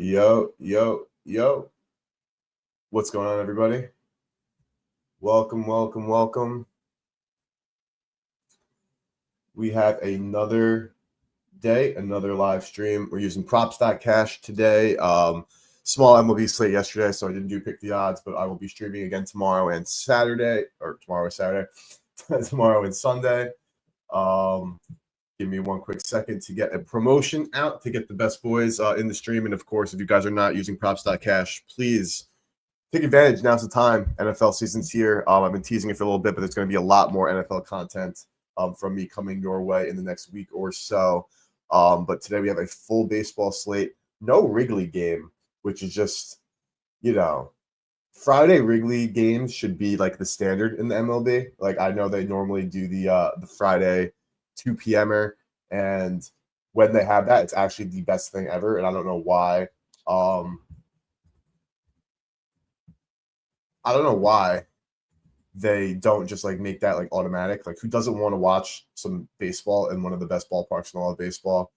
Yo, yo, yo. What's going on, everybody? Welcome, welcome, welcome. We have another day, another live stream. We're using props.cash today. Small MLB slate yesterday, so I didn't pick the odds, but I will be streaming again tomorrow and Saturday, or tomorrow and Saturday, tomorrow and Sunday. Give me one quick second to get a promotion out to get the best boys in the stream. And of course, if you guys are not using props.cash, please take advantage. Now's the time. NFL season's here. I've been teasing it for a little bit, but there's going to be a lot more NFL content from me coming your way in the next week or so. But today we have a full baseball slate. No Wrigley game, which is just, Friday Wrigley games should be like the standard in the MLB. Like I know they normally do the Friday 2 p.m.er, and when they have that, it's actually the best thing ever. And I don't know why. I don't know why they don't just like make that like automatic. Like, who doesn't want to watch some baseball in one of the best ballparks in all of baseball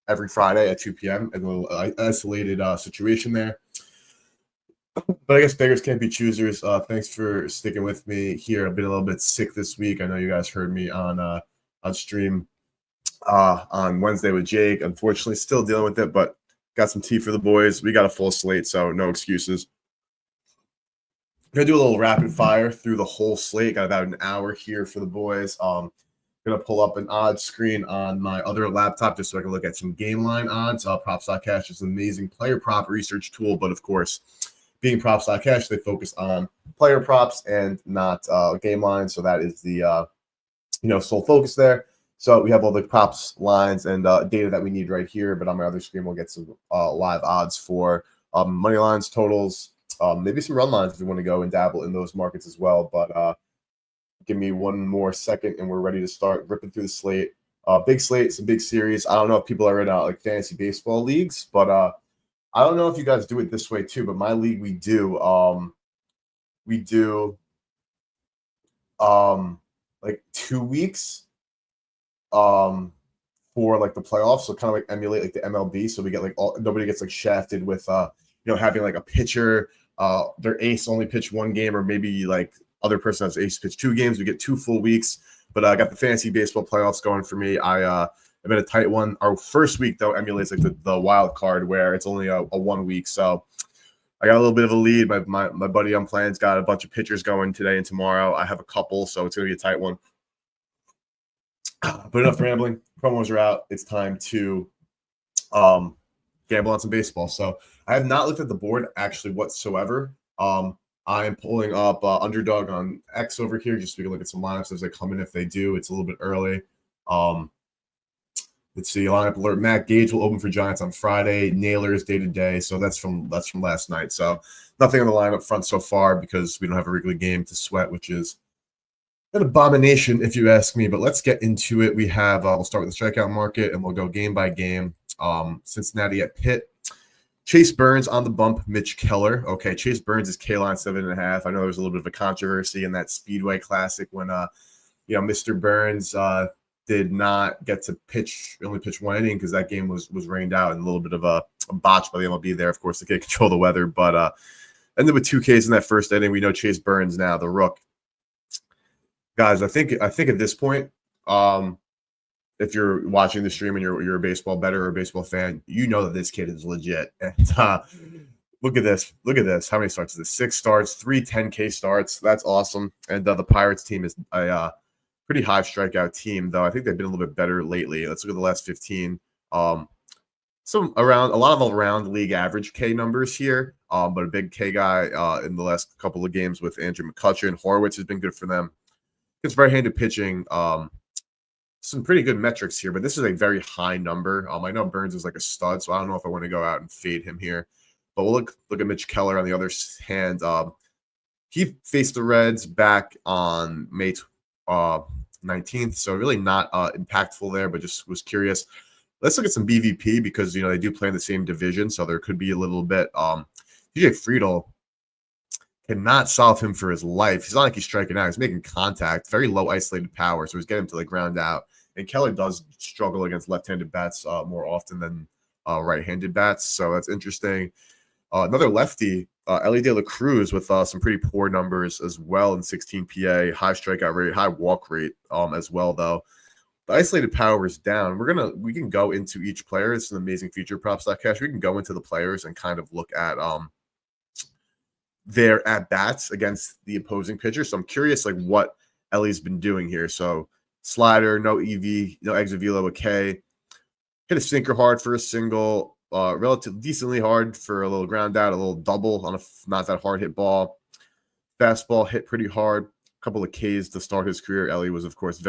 every Friday at 2 p.m. and a little isolated situation there? But I guess beggars can't be choosers. Thanks for sticking with me here. I've been a little bit sick this week. I know you guys heard me on stream on Wednesday with Jake. Unfortunately, still dealing with it, but got some tea for the boys. We got a full slate, so no excuses. I'm gonna do a little rapid fire through the whole slate. Got about an hour here for the boys. Gonna pull up an odds screen on my other laptop just so I can look at some game line odds. Props.cash is an amazing player prop research tool, but of course, being props.cash, they focus on player props and not game lines. So that is the sole focus there. So we have all the props lines and data that we need right here. But on my other screen, we'll get some live odds for money lines, totals, maybe some run lines if you want to go and dabble in those markets as well. But give me one more second and we're ready to start ripping through the slate. Big slate, it's a big series. I don't know if people are in like fantasy baseball leagues, but I don't know if you guys do it this way too. But my league, we do like 2 weeks for like the playoffs, so kind of like emulate like the MLB. So we get like nobody gets like shafted with having like a pitcher their ace only pitch one game, or maybe like other person has ace pitch 2 games. We get 2 full weeks. But I got the fantasy baseball playoffs going for me. I've been a tight one. Our first week though emulates like the wild card where it's only a 1 week. So I got a little bit of a lead. My buddy I'm playing's got a bunch of pitchers going today and tomorrow. I have a couple, so it's gonna be a tight one. But enough rambling. Promos are out. It's time to gamble on some baseball. So I have not looked at the board actually whatsoever. I am pulling up Underdog on X over here just so we can look at some lineups as they come in if they do. It's a little bit early. Let's see, lineup alert. Matt Gage will open for Giants on Friday. Nailers day to day. So that's from last night. So nothing on the lineup front so far because we don't have a regular game to sweat, which is an abomination if you ask me. But let's get into it. We have we'll start with the strikeout market and we'll go game by game. Cincinnati at Pitt. Chase Burns on the bump, Mitch Keller. Okay, Chase Burns is K-line 7.5. I know there was a little bit of a controversy in that Speedway Classic when Mr. Burns did not get to only pitch 1 inning because that game was rained out and a little bit of a botch by the MLB there. Of course, they can't control the weather, but ended with 2 Ks in that first inning. We know Chase Burns now, the rook. Guys, I think at this point, if you're watching the stream and you're a baseball bettor or a baseball fan, you know that this kid is legit. And look at this. How many starts is this? 6 starts, 3 10K starts. That's awesome. And the Pirates team is a pretty high strikeout team, though. I think they've been a little bit better lately. Let's look at the last 15. A lot of around league average K numbers here, but a big K guy in the last couple of games with Andrew McCutchen. Horowitz has been good for them. It's right-handed pitching. Some pretty good metrics here, but this is a very high number. I know Burns is like a stud, so I don't know if I want to go out and fade him here. But we'll look at Mitch Keller on the other hand. He faced the Reds back on May 19th, so really not impactful there, but just was curious. Let's look at some BVP because, they do play in the same division, so there could be a little bit. TJ Friedel cannot solve him for his life. He's not like he's striking out. He's making contact, very low isolated power, so he's getting him to like ground out. And Keller does struggle against left-handed bats more often than right-handed bats. So that's interesting. Another lefty, Ellie De La Cruz, with some pretty poor numbers as well in 16 PA, high strikeout rate, high walk rate as well, though. The isolated power is down. We can go into each player. It's an amazing feature, props.cash. We can go into the players and kind of look at their at bats against the opposing pitcher. So I'm curious, like, what Ellie's been doing here. So slider, no EV, no exit velo, a K. Hit a sinker hard for a single. Relatively decently hard for a little ground out, a little double on a not that hard hit ball. Fastball hit pretty hard. A couple of Ks to start his career. Ellie was, of course,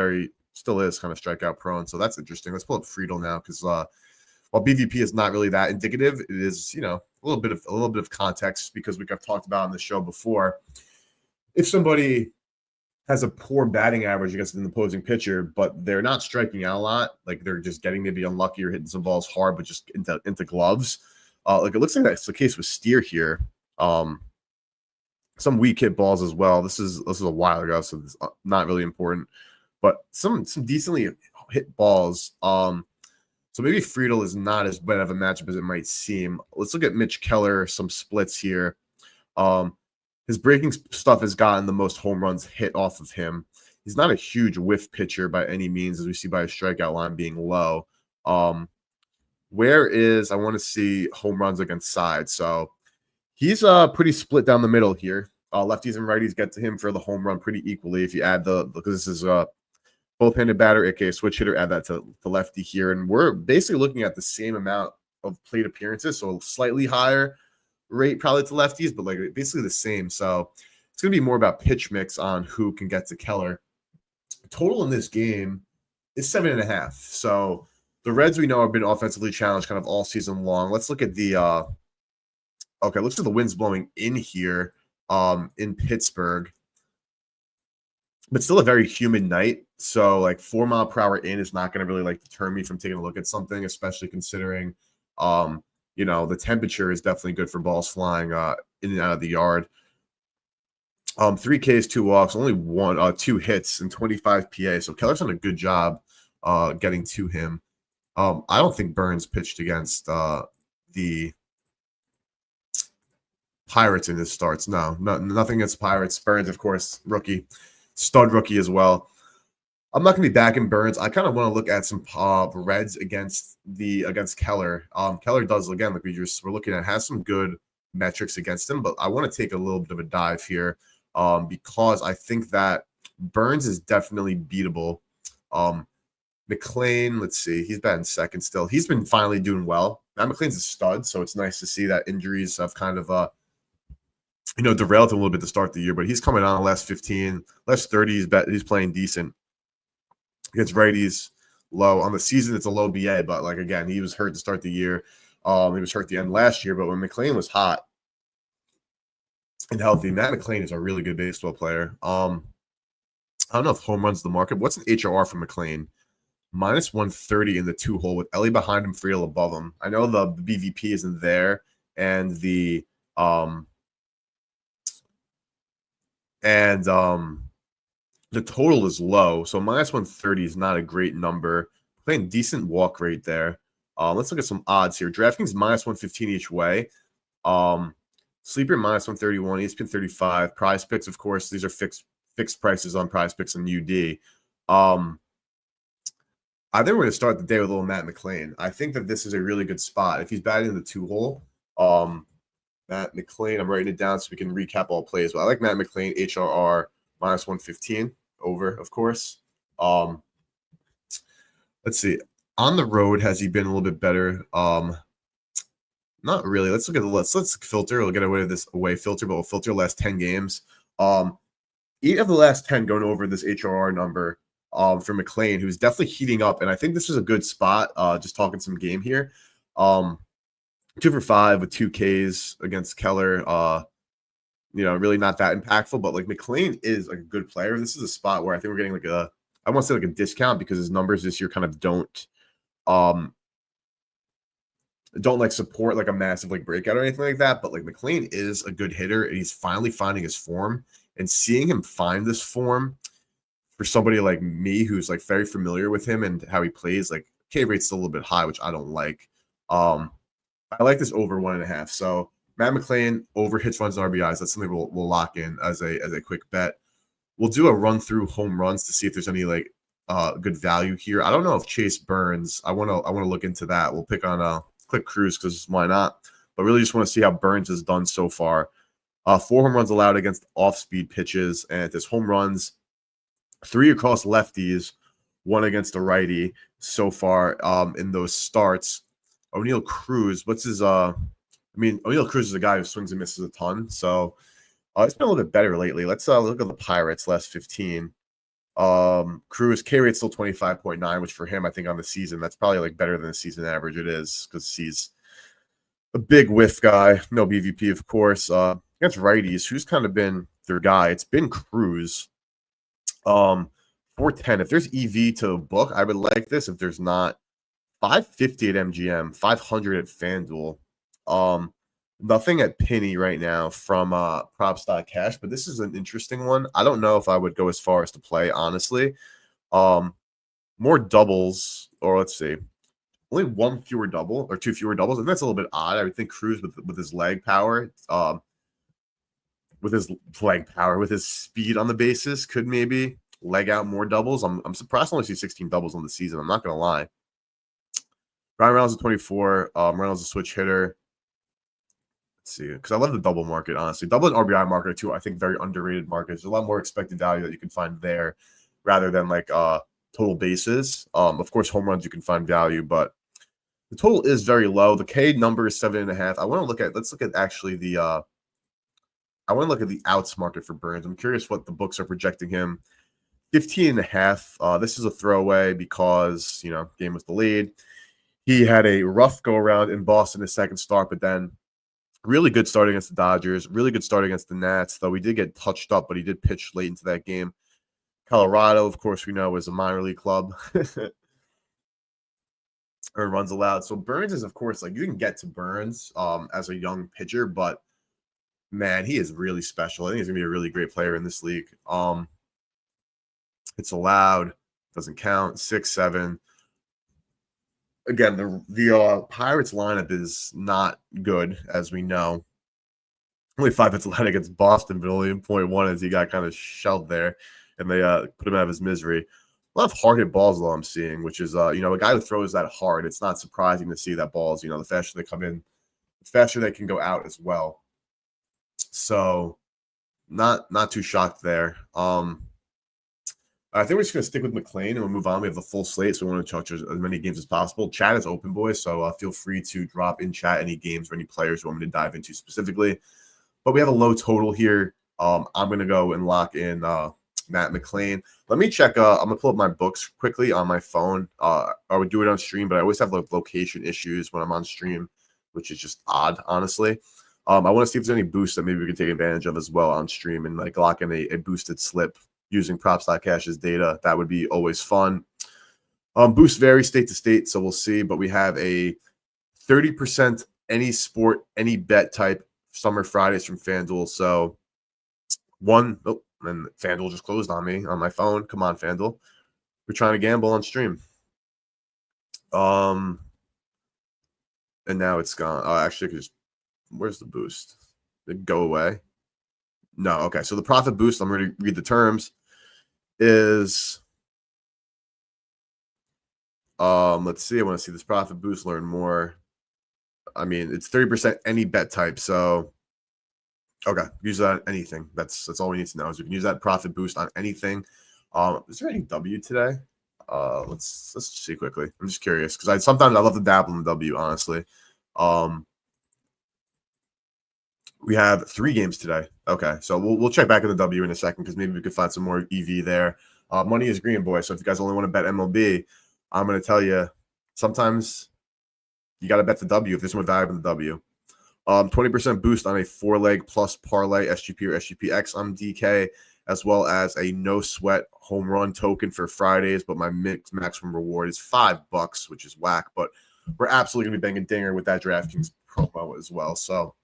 still is kind of strikeout prone. So that's interesting. Let's pull up Friedel now, because while BVP is not really that indicative, it is, a little bit of context, because I've talked about on the show before. If somebody has a poor batting average against an opposing pitcher, but they're not striking out a lot, like they're just getting maybe unlucky or hitting some balls hard, but just into gloves. Like it looks like that's the case with Steer here. Some weak hit balls as well. This is a while ago, so it's not really important. But some decently hit balls. So maybe Friedel is not as bad of a matchup as it might seem. Let's look at Mitch Keller, some splits here. His breaking stuff has gotten the most home runs hit off of him. He's not a huge whiff pitcher by any means, as we see by his strikeout line being low. I want to see home runs against sides. So he's pretty split down the middle here. Lefties and righties get to him for the home run pretty equally. If you add because this is both-handed batter, aka switch hitter, add that to the lefty here. And we're basically looking at the same amount of plate appearances, so slightly higher rate probably to lefties, but like basically the same. So it's going to be more about pitch mix on who can get to Keller. Total in this game is 7.5. So the Reds, we know, have been offensively challenged kind of all season long. Let's look at the let's do the winds blowing in here in Pittsburgh. But still a very humid night. So like 4 mile per hour in is not going to really like deter me from taking a look at something, especially considering the temperature is definitely good for balls flying in and out of the yard. 3 Ks, 2 walks, only 2 hits and 25 PA. So Keller's done a good job getting to him. I don't think Burns pitched against the Pirates in his starts. No, nothing against Pirates. Burns, of course, rookie, stud rookie as well. I'm not going to be backing Burns. I kind of want to look at some Reds against Keller. Keller does, again, like we're looking at, has some good metrics against him, but I want to take a little bit of a dive here because I think that Burns is definitely beatable. McLein, let's see, he's batting second still. He's been finally doing well. Now McLean's a stud, so it's nice to see that injuries have kind of derailed him a little bit to start the year, but he's coming on the last 15, last 30, he's playing decent. Against righties, low. On the season, it's a low BA, but like again, he was hurt to start the year. He was hurt at the end last year, but when McLean was hot and healthy, Matt McLean is a really good baseball player. I don't know if home runs the market. What's an HRR for McLean? Minus 130 in the 2-hole with Ellie behind him, Friedel above him. I know the BVP isn't there, and the total is low, so minus 130 is not a great number. Playing decent walk rate there. Let's look at some odds here. DraftKings minus 115 each way. Sleeper minus 131, ESPN 35. Prize Picks, of course, these are fixed prices on Prize Picks and UD. I think we're going to start the day with little Matt McLean. I think that this is a really good spot. If he's batting in the 2-hole, Matt McLean, I'm writing it down so we can recap all plays. But I like Matt McLean, HRR minus 115 over, of course. Let's see. On the road, has he been a little bit better? Not really. Let's look at let's filter. We'll get away with this away filter, but we'll filter the last 10 games. 8 of the last 10 going over this HRR number for McLean, who's definitely heating up. And I think this is a good spot. Just talking some game here. 2 for 5 with 2 Ks against Keller. Really not that impactful, but like McLean is like a good player. This is a spot where I think we're getting I want to say like a discount because his numbers this year kind of don't like support like a massive like breakout or anything like that. But like McLean is a good hitter and he's finally finding his form, and seeing him find this form for somebody like me who's like very familiar with him and how he plays, like K rate's still a little bit high, which I don't like. I like this over 1.5. So Matt McClain over hits, runs, and RBIs. That's something we'll lock in as a quick bet. We'll do a run through home runs to see if there's any like good value here. I don't know if Chase Burns. I want to look into that. We'll pick on click Cruz because why not? But really just want to see how Burns has done so far. 4 home runs allowed against off-speed pitches, and his home runs, 3 across lefties, 1 against a righty so far in those starts. O'Neal Cruz, what's his O'Neal Cruz is a guy who swings and misses a ton, so it's been a little bit better lately. Let's look at the Pirates last 15. Cruz K rate's still 25.9, which for him, I think on the season, that's probably like better than the season average it is because he's a big whiff guy. No BVP, of course. Against righties, who's kind of been their guy? It's been Cruz. 410. If there's EV to book, I would like this. If there's not, 550 at MGM, 500 at FanDuel. Nothing at Penny right now from props.cash, but this is an interesting one. I don't know if I would go as far as to play, honestly. More doubles, or let's see, only 1 fewer double or 2 fewer doubles, and that's a little bit odd. I would think Cruz with his leg power, with his speed on the bases, could maybe leg out more doubles. I'm surprised I only see 16 doubles on the season. I'm not gonna lie. Ryan Reynolds at 24. Reynolds a switch hitter. Let's see, because I love the double market, honestly. Double and RBI market too, I think very underrated markets. There's a lot more expected value that you can find there rather than like total bases. Of course, home runs you can find value, but the total is very low. The K number is 7.5. Let's look at actually the I want to look at the outs market for Burns. I'm curious what the books are projecting him. 15.5. This is a throwaway because, game was delayed. He had a rough go around in Boston his second start, but then really good start against the Dodgers, really good start against the Nats, though he did get touched up, but he did pitch late into that game. Colorado, of course, we know is a minor league club. Earned runs allowed. So Burns is, of course, like you can get to Burns as a young pitcher, but man, he is really special. I think he's gonna be a really great player in this league. It's allowed, doesn't count. 6, 7. Again, the Pirates lineup is not good, as we know. Only 5 hits allowed against Boston, but only in 0.1 as he got kind of shelved there, and they put him out of his misery. A lot of hard hit balls, though, I'm seeing, which is, a guy who throws that hard. It's not surprising to see that balls, the faster they come in, the faster they can go out as well. So, not too shocked there. I think we're just going to stick with McClain and we'll move on. We have the full slate, so we want to touch as many games as possible. Chat is open, boys, so feel free to drop in chat any games or any players you want me to dive into specifically. But we have a low total here. I'm going to go and lock in Matt McClain. Let me check. I'm going to pull up my books quickly on my phone. I would do it on stream, but I always have location issues when I'm on stream, which is just odd, honestly. I want to see if there's any boosts that maybe we can take advantage of as well on stream and like lock in a boosted slip using props.cash's data. That would be always fun. Boosts vary state to state, so we'll see. But we have a 30% any sport, any bet type Summer Fridays from FanDuel. So and FanDuel just closed on me on my phone. Come on, FanDuel. We're trying to gamble on stream. And now it's gone. Actually, where's the boost? Did it go away? No. Okay. So the profit boost, I'm going to read the terms, is let's see. I want to see this profit boost, learn more. I mean, it's 30% any bet type. So okay, use that on anything. That's all we need to know is we can use that profit boost on anything. Is there any W today? Let's see quickly. I'm just curious because sometimes I love to dabble in the W, honestly. We have 3 games today. Okay, so we'll check back in the W in a second because maybe we could find some more EV there. Money is green, boy. So if you guys only want to bet MLB, I'm going to tell you sometimes you got to bet the W if there's more value in the W. 20% boost on a 4-leg plus parlay SGP or SGPX on DK, as well as a no sweat home run token for Fridays. But my maximum reward is $5, which is whack. But we're absolutely going to be banging dinger with that DraftKings promo as well. So,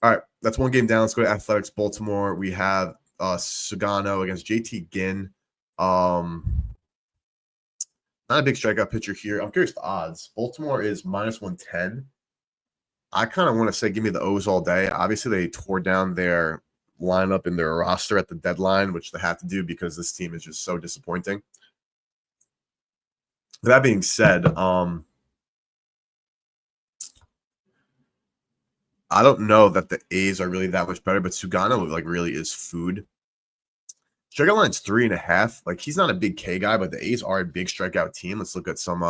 all right, that's one game down. Let's go to Athletics Baltimore. We have Sugano against JT Ginn. Not a big strikeout pitcher here. I'm curious the odds. Baltimore is -110. I kind of want to say give me the O's all day. Obviously, they tore down their lineup in their roster at the deadline, which they have to do because this team is just so disappointing. That being said, I don't know that the A's are really that much better, but Sugano like really is food. Strikeout line's 3.5. Like he's not a big K guy, but the A's are a big strikeout team. Let's look at some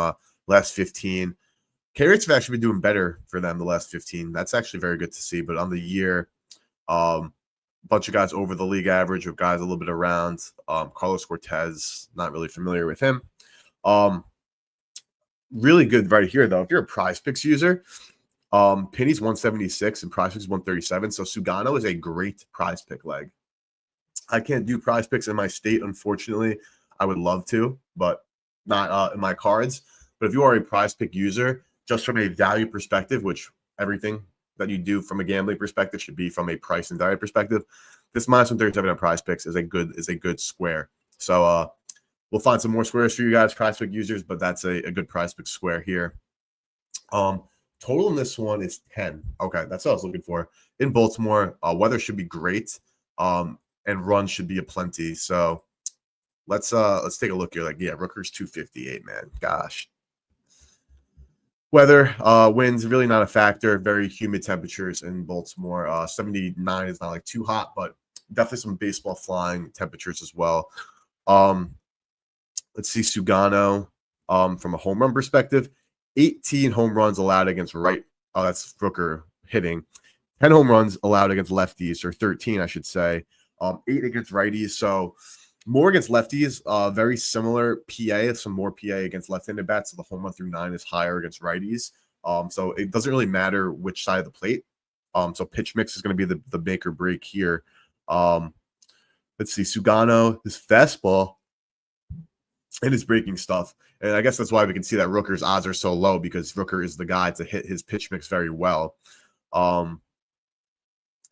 last 15. K rates have actually been doing better for them the last 15. That's actually very good to see. But on the year, a bunch of guys over the league average, of guys a little bit around. Carlos Cortez, not really familiar with him. Really good right here though. If you're a Prize Picks user, Penny's 176 and Prize Picks 137. So Sugano is a great Prize Pick leg. I can't do Prize Picks in my state, unfortunately. I would love to, but not in my cards. But if you are a Prize Pick user, just from a value perspective, which everything that you do from a gambling perspective should be from a price and value perspective, this -137 on Prize Picks is a good square. So we'll find some more squares for you guys, Prize Pick users, but that's a good Prize Pick square here. Total in this one is 10. Okay, that's what I was looking for. In Baltimore, weather should be great. And runs should be aplenty. So let's take a look here. Like, yeah, Rooker's 258, man. Gosh. Weather, winds really not a factor. Very humid temperatures in Baltimore. 79 is not like too hot, but definitely some baseball flying temperatures as well. Let's see Sugano. From a home run perspective, 18 home runs allowed against right. Oh, that's Rooker hitting. 10 home runs allowed against lefties, or 13, I should say. 8 against righties, so more against lefties. Very similar PA, some more PA against left-handed bats. So the home run through 9 is higher against righties. So it doesn't really matter which side of the plate. So pitch mix is going to be the make or break here. Let's see, Sugano, his fastball and his breaking stuff. And I guess that's why we can see that Rooker's odds are so low, because Rooker is the guy to hit his pitch mix very well.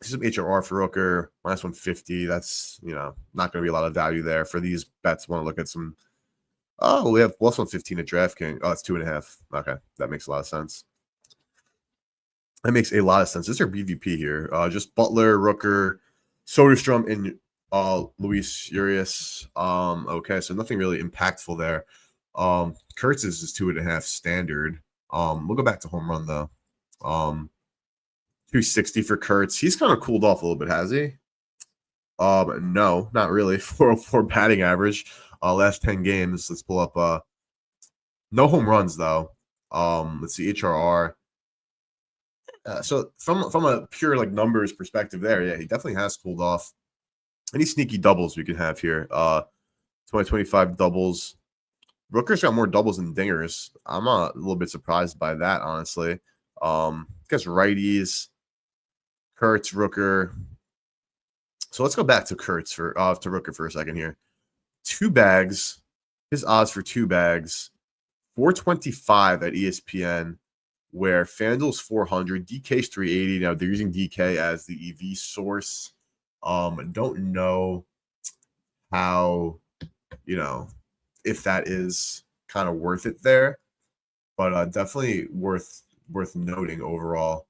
Some HRR for Rooker, -150. That's, not going to be a lot of value there for these bets. Want to look at some. Oh, we have +115 at DraftKings. Oh, it's 2.5. Okay, that makes a lot of sense. That makes a lot of sense. This is our BVP here. Just Butler, Rooker, Soderstrom, and Luis Urias. Okay, so nothing really impactful there. Kurtz is 2.5 standard. We'll go back to home run though. 260 for Kurtz. He's kind of cooled off a little bit, has he? No, not really. 404 batting average. Last 10 games. Let's pull up. No home runs though. Let's see HRR. So from a pure like numbers perspective, there, yeah, he definitely has cooled off. Any sneaky doubles we could have here? 2025 doubles. Rooker's got more doubles than dingers. I'm a little bit surprised by that, honestly. Guess righties. Kurtz, Rooker. So let's go back to Kurtz to Rooker for a second here. 2 bags. His odds for 2 bags. 425 at ESPN, where FanDuel's 400, DK's 380. Now they're using DK as the EV source. Don't know how, if that is kind of worth it there, but definitely worth noting overall.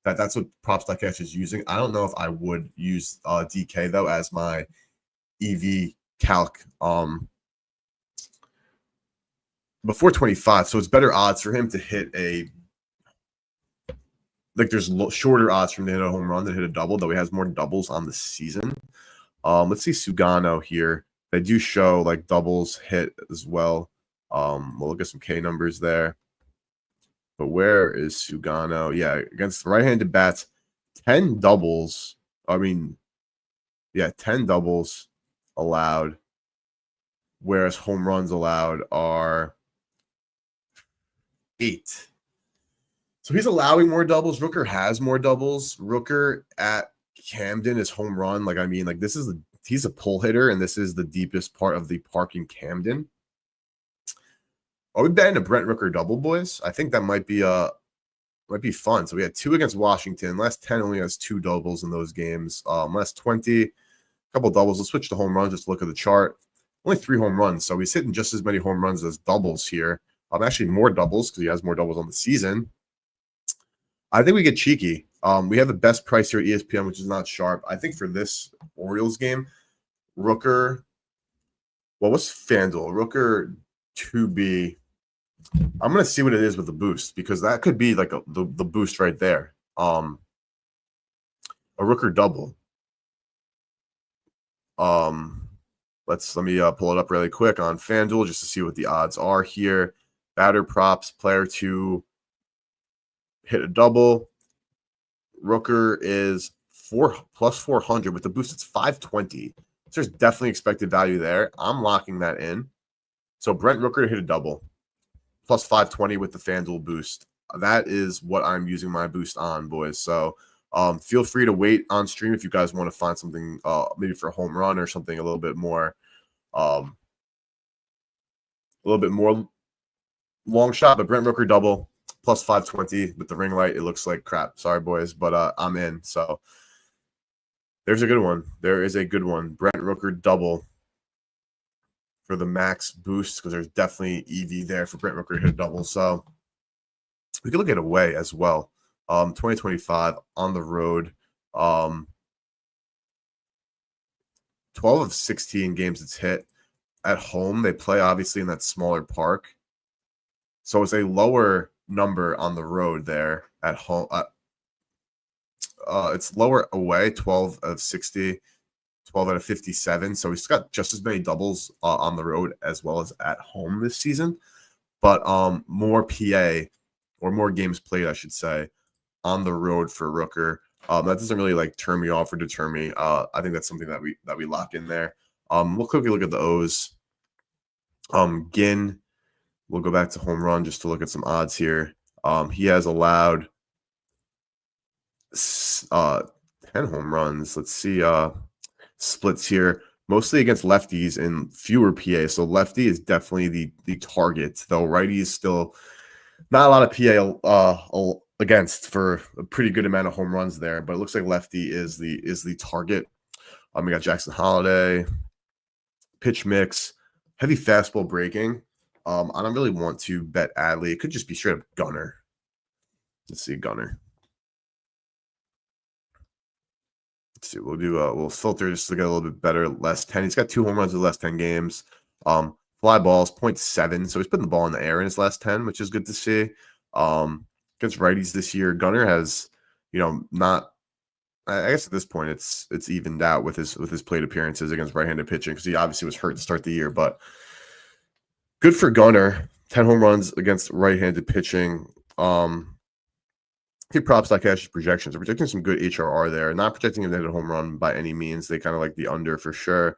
That's what props.cash is using. I don't know if I would use DK though as my EV calc. Before 25, so it's better odds for him to hit there's shorter odds for him to hit a home run than hit a double, though he has more doubles on the season. Let's see Sugano here. They do show like doubles hit as well. We'll look at some K numbers there. But where is Sugano? Yeah, against right-handed bats, 10 doubles. 10 doubles allowed, whereas home runs allowed are 8. So he's allowing more doubles. Rooker has more doubles. Rooker at Camden is home run. He's a pull hitter, and this is the deepest part of the park in Camden. Are we betting a Brent Rooker double, boys? I think that might be fun. So we had 2 against Washington. Last 10 only has 2 doubles in those games. Last 20, a couple doubles. Let's switch to home runs. Just look at the chart. only 3 home runs. So he's hitting just as many home runs as doubles here. Actually more doubles because he has more doubles on the season. I think we get cheeky. We have the best price here at ESPN, which is not sharp. I think for this Orioles game, Rooker. Well, what's FanDuel? Rooker 2B. I'm gonna see what it is with the boost because that could be like the boost right there. A Rooker double. Let me pull it up really quick on FanDuel just to see what the odds are here. Batter props, player to hit a double. Rooker is plus 400 with the boost. It's 520. So there's definitely expected value there. I'm locking that in. So Brent Rooker to hit a double, plus 520 with the FanDuel boost. That is what I'm using my boost on, boys. So feel free to wait on stream if you guys want to find something maybe for a home run or something a little bit more long shot. But Brent Rooker double plus 520 with the ring light. It looks like crap. Sorry, boys, but I'm in. So there's a good one. There is a good one. Brent Rooker double for the max boost because there's definitely EV there for Brent Rooker to hit a double. So we could look at away as well. 2025 on the road. 12 of 16 games it's hit. At home, they play obviously in that smaller park. So it's a lower number on the road there. At home, it's lower away, 12 of 60, 12 out of 57. So he's got just as many doubles on the road as well as at home this season. But more PA or more games played, I should say, on the road for Rooker. That doesn't really like turn me off or deter me. I think that's something that we lock in there. We'll quickly look at the O's. Ginn, we'll go back to home run just to look at some odds here. He has allowed 10 home runs. Let's see splits here, mostly against lefties and fewer PA. So lefty is definitely the target, though righty is still not a lot of PA against for a pretty good amount of home runs there. But it looks like lefty is the target. We got Jackson Holiday, pitch mix, heavy fastball breaking. I don't really want to bet Adley. It could just be straight up Gunner. Let's see, Gunner. Let's see. We'll filter just to get a little bit better. Less 10. He's got 2 home runs in the last 10 games. Fly balls 0.7. So he's putting the ball in the air in his last 10, which is good to see. Against righties this year, Gunner has, not. I guess at this point it's evened out with his plate appearances against right-handed pitching because he obviously was hurt to start the year. But good for Gunner. 10 home runs against right-handed pitching. I think props.cash projections are projecting some good HRR there. Not projecting him to hit a home run by any means. They kind of like the under for sure.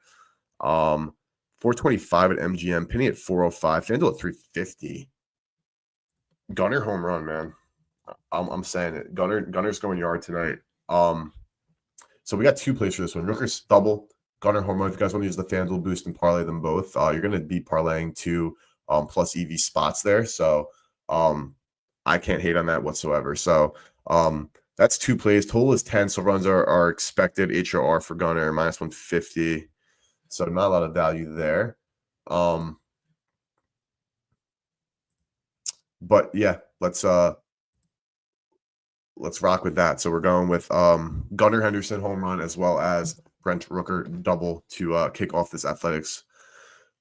425 at MGM, pinning at 405, FanDuel at 350. Gunner home run, man. I'm saying it. Gunner's going yard tonight. So we got 2 plays for this one. Rooker's double, Gunner home run. If you guys want to use the FanDuel boost and parlay them both, you're going to be parlaying 2 plus EV spots there. So I can't hate on that whatsoever. So that's 2 plays. Total is 10. So runs are expected. HRR for Gunner minus 150. So not a lot of value there. But yeah, let's rock with that. So we're going with Gunnar Henderson home run as well as Brent Rooker double to kick off this Athletics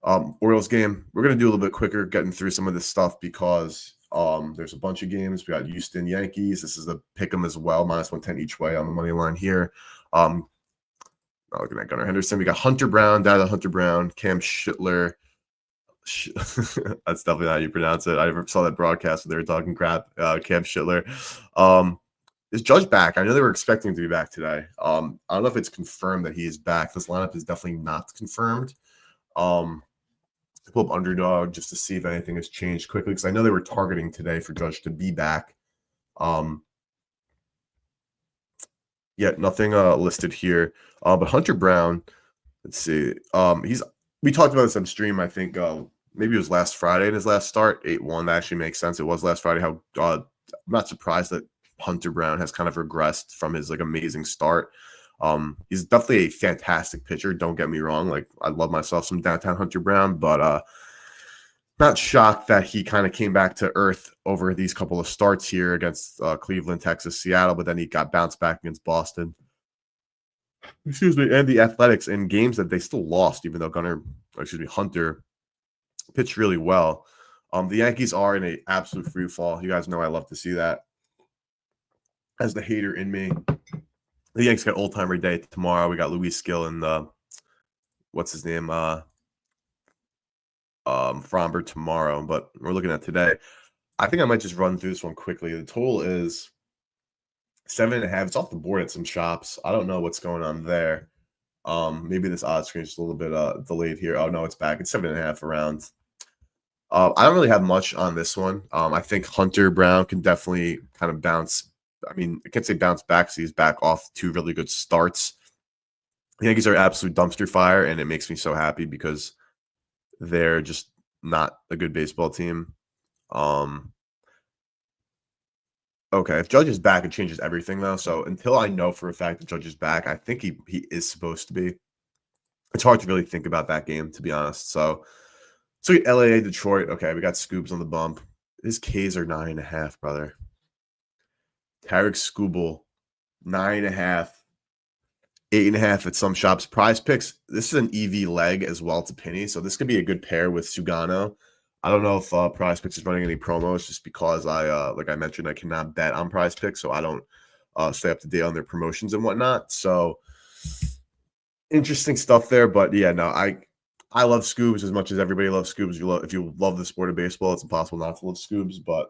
Orioles game. We're going to do a little bit quicker getting through some of this stuff because there's a bunch of games. We got Houston Yankees. This is a pick 'em as well, minus 110 each way on the money line here. Looking at Gunnar Henderson. We got Hunter Brown, down to Hunter Brown, Cam Schittler. That's definitely how you pronounce it. I never saw that broadcast where they were talking crap. Cam Schittler. Is Judge back? I know they were expecting him to be back today. I don't know if it's confirmed that he is back. This lineup is definitely not confirmed. Pull up Underdog just to see if anything has changed quickly because I know they were targeting today for Judge to be back. Yet nothing listed here. But Hunter Brown, let's see. We talked about this on stream, I think maybe it was last Friday in his last start, 8-1. That actually makes sense. It was last Friday. I'm not surprised that Hunter Brown has kind of regressed from his amazing start. He's definitely a fantastic pitcher. Don't get me wrong. Like, I love myself some downtown Hunter Brown, but not shocked that he kind of came back to earth over these couple of starts here against Cleveland, Texas, Seattle, but then he got bounced back against Boston. Excuse me, and the Athletics in games that they still lost, even though Hunter pitched really well. The Yankees are in an absolute free fall. You guys know I love to see that. As the hater in me, the Yankees got old timer day tomorrow. We got Luis Gill and what's his name? Fromber tomorrow, but we're looking at today. I think I might just run through this one quickly. The total is 7.5. It's off the board at some shops. I don't know what's going on there. Maybe this odd screen is just a little bit delayed here. Oh no, it's back. It's 7.5 around. I don't really have much on this one. I think Hunter Brown can definitely kind of bounce. I mean, I can't say bounce back because he's back off 2 really good starts. The Yankees are absolute dumpster fire, and it makes me so happy because they're just not a good baseball team. Okay, if Judge is back, it changes everything, though. So until I know for a fact that Judge is back, I think he is supposed to be. It's hard to really think about that game, to be honest. So LA, Detroit. Okay, we got Scoobs on the bump. His Ks are 9.5, brother. Tarek Skubal, 9.5, 8.5 at some shops. Prize Picks. This is an EV leg as well. It's a penny, so this could be a good pair with Sugano. I don't know if Prize Picks is running any promos, just because like I mentioned, I cannot bet on Prize Picks, so I don't stay up to date on their promotions and whatnot. So interesting stuff there, but yeah, no, I love Scoobs as much as everybody loves Scoobs. If you love the sport of baseball, it's impossible not to love Scoobs, but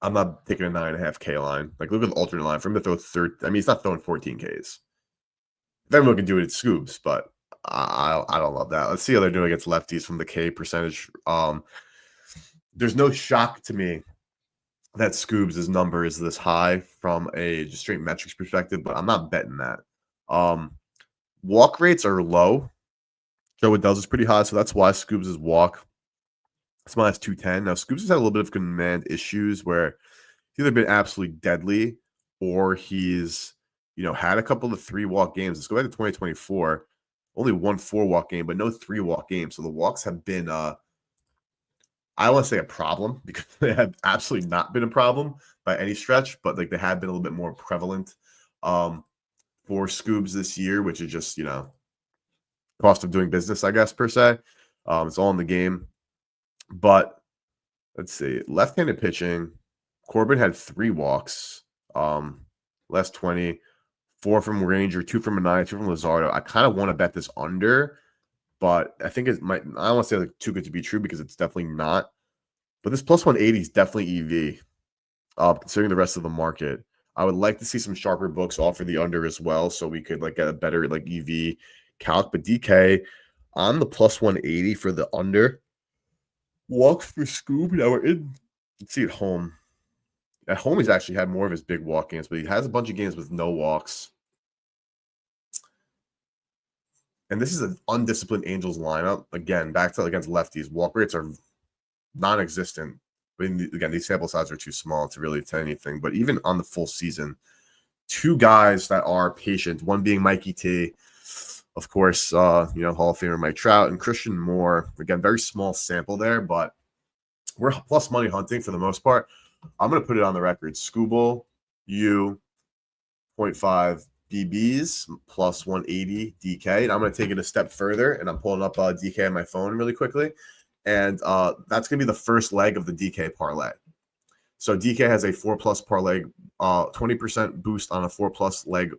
I'm not taking a 9.5K line. Like, look at the alternate line for him to throw 30. I mean, he's not throwing 14Ks. If everyone can do it, it's Scoobs, but I don't love that. Let's see how they're doing against lefties from the K percentage. There's no shock to me that Scoobs' number is this high from a just straight metrics perspective, but I'm not betting that. Walk rates are low. Joe Adele's is pretty high, so that's why Scoobs' walk is minus 210. Now, Scoobs has had a little bit of command issues where he's either been absolutely deadly or he's, had a couple of 3-walk games. Let's go back to 2024. Only 1 4-walk game, but no 3-walk game. So the walks have been, I don't want to say a problem, because they have absolutely not been a problem by any stretch, but like they have been a little bit more prevalent for Scoobs this year, which is just, cost of doing business, I guess, per se. It's all in the game. But let's see. Left-handed pitching, Corbin had 3 walks, last 20. 4 from Ranger, 2 from Anaya, 2 from Luzardo. I kind of want to bet this under, but I think it might. I don't want to say like too good to be true, because it's definitely not. But this plus 180 is definitely EV, considering the rest of the market. I would like to see some sharper books offer the under as well, so we could like get a better like EV calc. But DK on the plus 180 for the under. Walks for Scoob. Now we're in. Let's see at home. At home, he's actually had more of his big walk games, but he has a bunch of games with no walks. And this is an undisciplined Angels lineup. Again, back to against lefties. Walk rates are non-existent. I mean, again, these sample sizes are too small to really tell anything. But even on the full season, 2 guys that are patient, one being Mikey T, of course, Hall of Famer Mike Trout, and Christian Moore. Again, very small sample there, but we're plus money hunting for the most part. I'm going to put it on the record. Scooble, U, 0.5 BBs, plus 180 DK. And I'm going to take it a step further, and I'm pulling up DK on my phone really quickly. And that's going to be the first leg of the DK parlay. So DK has a 4+ parlay, 20% boost on a 4+ leg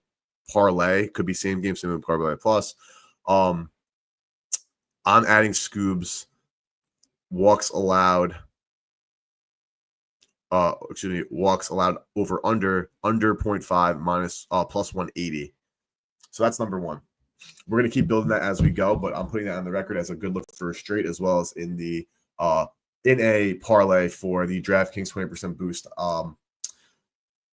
parlay. Could be same game, same parlay plus. I'm adding Scoobs, walks allowed. Walks allowed over under 0.5 minus plus 180. So that's number 1. We're going to keep building that as we go, but I'm putting that on the record as a good look for a straight, as well as in the in a parlay for the DraftKings 20% boost. Tariq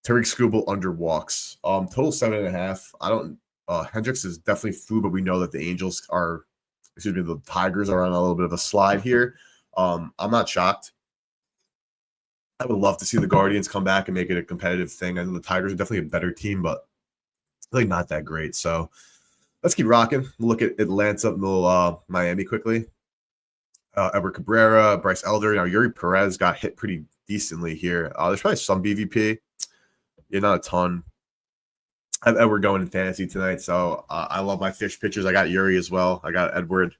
Skubal under walks. Total 7.5. I don't. Hendricks is definitely food, but we know that the Angels are. The Tigers are on a little bit of a slide here. I'm not shocked. I would love to see the Guardians come back and make it a competitive thing. I know the Tigers are definitely a better team, but really not that great. So let's keep rocking. We'll look at Atlanta, Miami quickly. Edward Cabrera, Bryce Elder. Now, Yuri Perez got hit pretty decently here. There's probably some BVP. Yeah, not a ton. I have Edward going in fantasy tonight, so I love my fish pitchers. I got Yuri as well. I got Edward.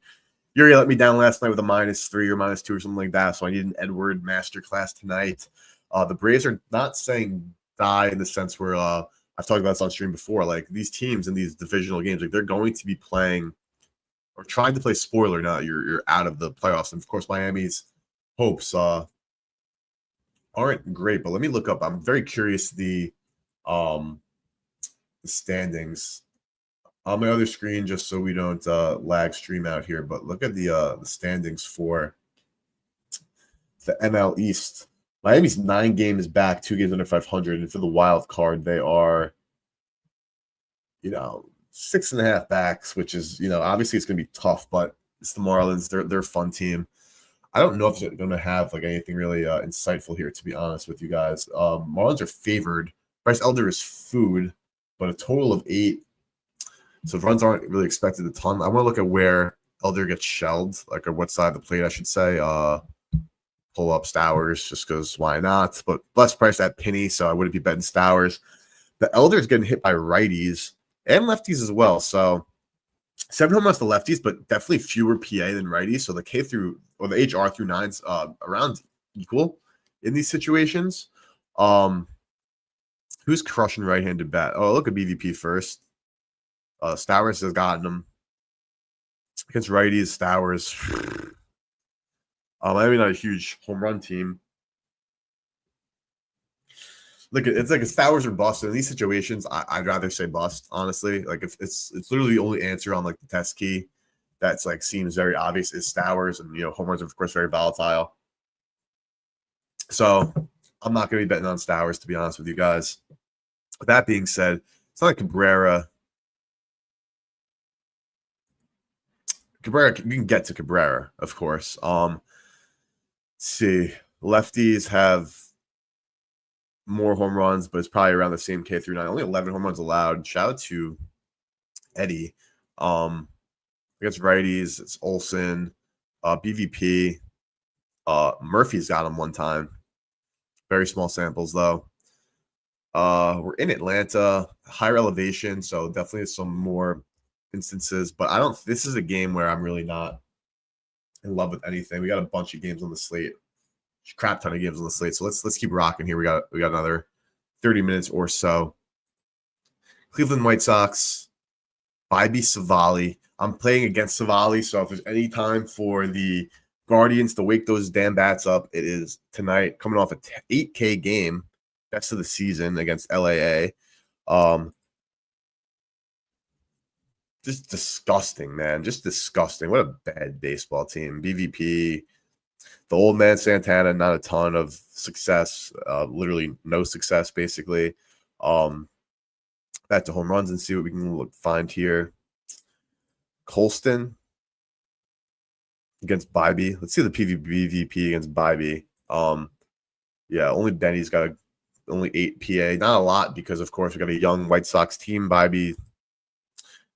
Yuri let me down last night with a -3 or -2 or something like that, so I need an Edward masterclass tonight. The Braves are not saying die in the sense where I've talked about this on stream before. Like, these teams in these divisional games, like, they're going to be playing or trying to play spoiler now. You're out of the playoffs, and of course Miami's hopes aren't great. But let me look up. I'm very curious the standings on my other screen, just so we don't lag stream out here. But look at the standings for the NL East. Miami's 9 games back, 2 games under 500, and for the wild card, they are, 6.5 backs, which is, obviously it's going to be tough, but it's the Marlins. They're a fun team. I don't know if they're going to have like anything really insightful here, to be honest with you guys. Marlins are favored. Bryce Elder is food, but a total of 8. So runs aren't really expected a ton. I want to look at where Elder gets shelled, like at what side of the plate, I should say. Pull up Stowers just because why not? But less price at Penny, so I wouldn't be betting Stowers. The Elder's getting hit by righties and lefties as well. So 7 home runs to lefties, but definitely fewer PA than righties. So the K through or the HR through 9's around equal in these situations. Who's crushing right-handed bat? Oh, look at BVP first. Stowers has gotten him against righties. Stowers. Maybe not a huge home run team. Look, it's like a Stowers or bust. In these situations, I'd rather say bust, honestly. Like, if it's literally the only answer on like the test key that's like seems very obvious is Stowers, and home runs are of course very volatile. So I'm not going to be betting on Stowers, to be honest with you guys. With that being said, it's not like Cabrera. You can get to Cabrera, of course. Let's see. Lefties have more home runs, but it's probably around the same K through 9. Only 11 home runs allowed. Shout out to Eddie. Against righties, it's Olsen, BVP. Murphy's got him one time. Very small samples, though. We're in Atlanta, higher elevation, so definitely some more instances. But this is a game where I'm really not in love with anything. We got a bunch of games on the slate. Crap ton of games on the slate. So let's keep rocking here. We got another 30 minutes or so. Cleveland White Sox, Bibee Savali. I'm playing against Savali, so if there's any time for the Guardians to wake those damn bats up, it is tonight, coming off a 8K game, best of the season against LAA. Just disgusting, man. Just disgusting. What a bad baseball team. BVP, the old man Santana, not a ton of success. Literally no success, basically. Back to home runs and see what we can find here. Colston against Bibee. Let's see the BVP against Bibee. Yeah, only Benny's got only 8 PA. Not a lot because, of course, we got a young White Sox team. Bibee,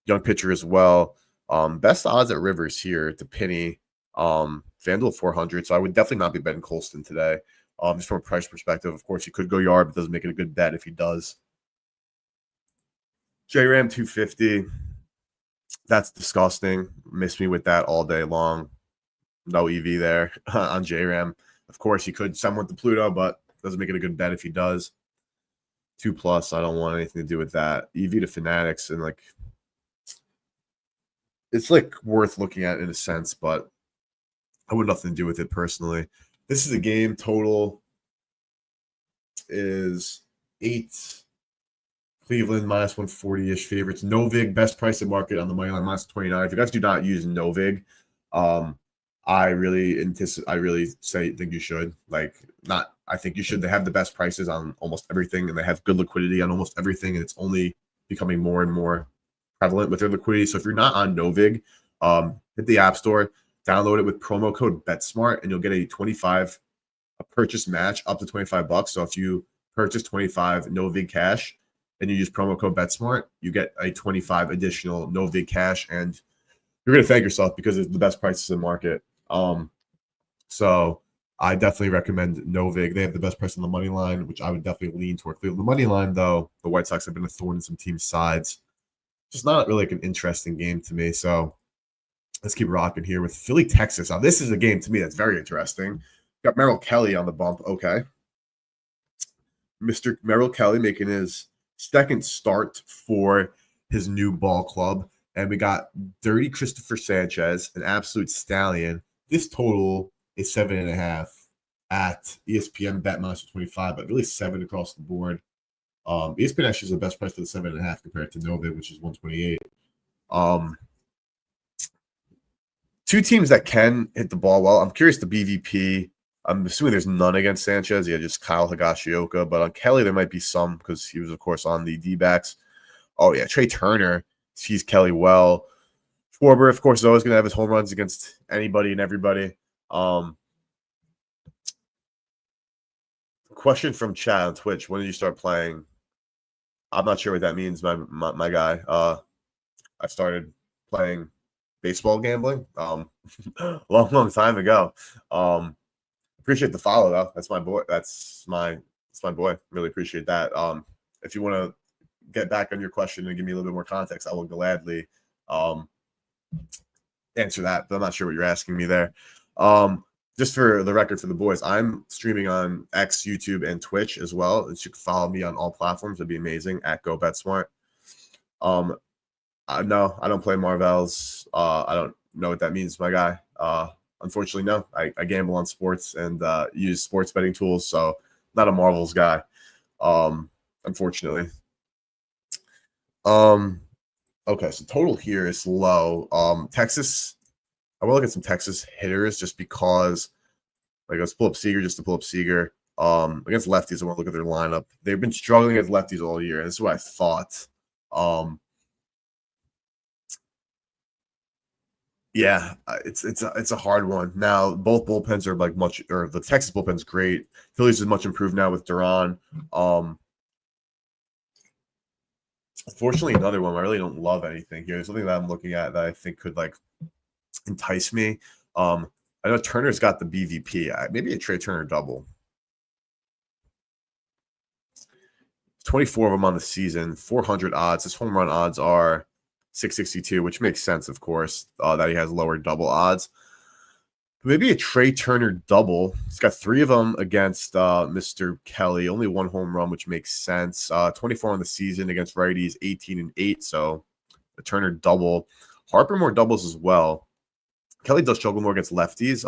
young pitcher as well. Best odds at Rivers here to Penny. FanDuel 400. So I would definitely not be betting Colston today. Just from a price perspective, of course, he could go yard, but doesn't make it a good bet if he does. J-Ram 250. That's disgusting. Miss me with that all day long. No EV there on J-Ram. Of course, he could send one to Pluto, but doesn't make it a good bet if he does. 2+, I don't want anything to do with that. EV to Fanatics, and like, it's like worth looking at in a sense, but I would nothing to do with it personally. This is a game. Total is 8. Cleveland -140-ish favorites. Novig, best price at market on the money line, -29. If you guys do not use Novig, I really think you should. I think you should. They have the best prices on almost everything, and they have good liquidity on almost everything, and it's only becoming more and more prevalent with their liquidity. So if you're not on Novig, hit the App Store, download it with promo code BetSmart, and you'll get a purchase match up to $25. So if you purchase 25 Novig cash, and you use promo code BetSmart, you get a 25 additional no vig cash, and you're gonna thank yourself because it's the best prices in the market. So I definitely recommend Novig. They have the best price on the money line, which I would definitely lean toward Cleveland. The money line, though, the White Sox have been a thorn in some teams' sides. Just not really like an interesting game to me. So let's keep rocking here with Philly, Texas. Now, this is a game to me that's very interesting. Got Merrill Kelly on the bump. Okay. Mr. Merrill Kelly making his second start for his new ball club. And we got Dirty Christopher Sanchez, an absolute stallion. This total is 7.5 at ESPN BetMaster 25, but really 7 across the board. ESPN actually is the best price for the 7.5 compared to Nova, which is 128. Two teams that can hit the ball well. I'm curious the BVP. I'm assuming there's none against Sanchez. Yeah, just Kyle Higashioka. But on Kelly, there might be some because he was, of course, on the D-backs. Oh, yeah, Trey Turner sees Kelly well. Schwarber, of course, is always going to have his home runs against anybody and everybody. Question from chat on Twitch. When did you start playing? I'm not sure what that means, my guy. I started playing baseball gambling long time ago. Appreciate the follow though. That's my boy. That's my boy. Really appreciate that. If you want to get back on your question and give me a little bit more context, I will gladly answer that. But I'm not sure what you're asking me there. Just for the record for the boys, I'm streaming on X, YouTube, and Twitch as well. And you can follow me on all platforms. It'd be amazing at Go Bet Smart. No, I don't play Marvels. I don't know what that means, my guy. Unfortunately, no. I gamble on sports and use sports betting tools, so not a Marvels guy. Unfortunately. Okay, so total here is low. Texas. I will look at some Texas hitters just because, like, let's pull up Seager just to pull up Seager. Against lefties, I want to look at their lineup. They've been struggling against lefties all year. This is what I thought. Yeah, it's a hard one. Now, both bullpens are like much, or the Texas bullpen's great. Phillies is much improved now with Duran. Unfortunately, another one I really don't love anything here. There's something that I'm looking at that I think could like entice me. I know Turner's got the BVP. Maybe a Trey Turner double. 24 of them on the season, 400 odds. His home run odds are 662, which makes sense, of course, that he has lower double odds. Maybe a Trey Turner double. He's got 3 of them against Mr. Kelly. Only 1 home run, which makes sense. 24 on the season against righties, 18-8. So a Turner double. Harper more doubles as well. Kelly does struggle more against lefties.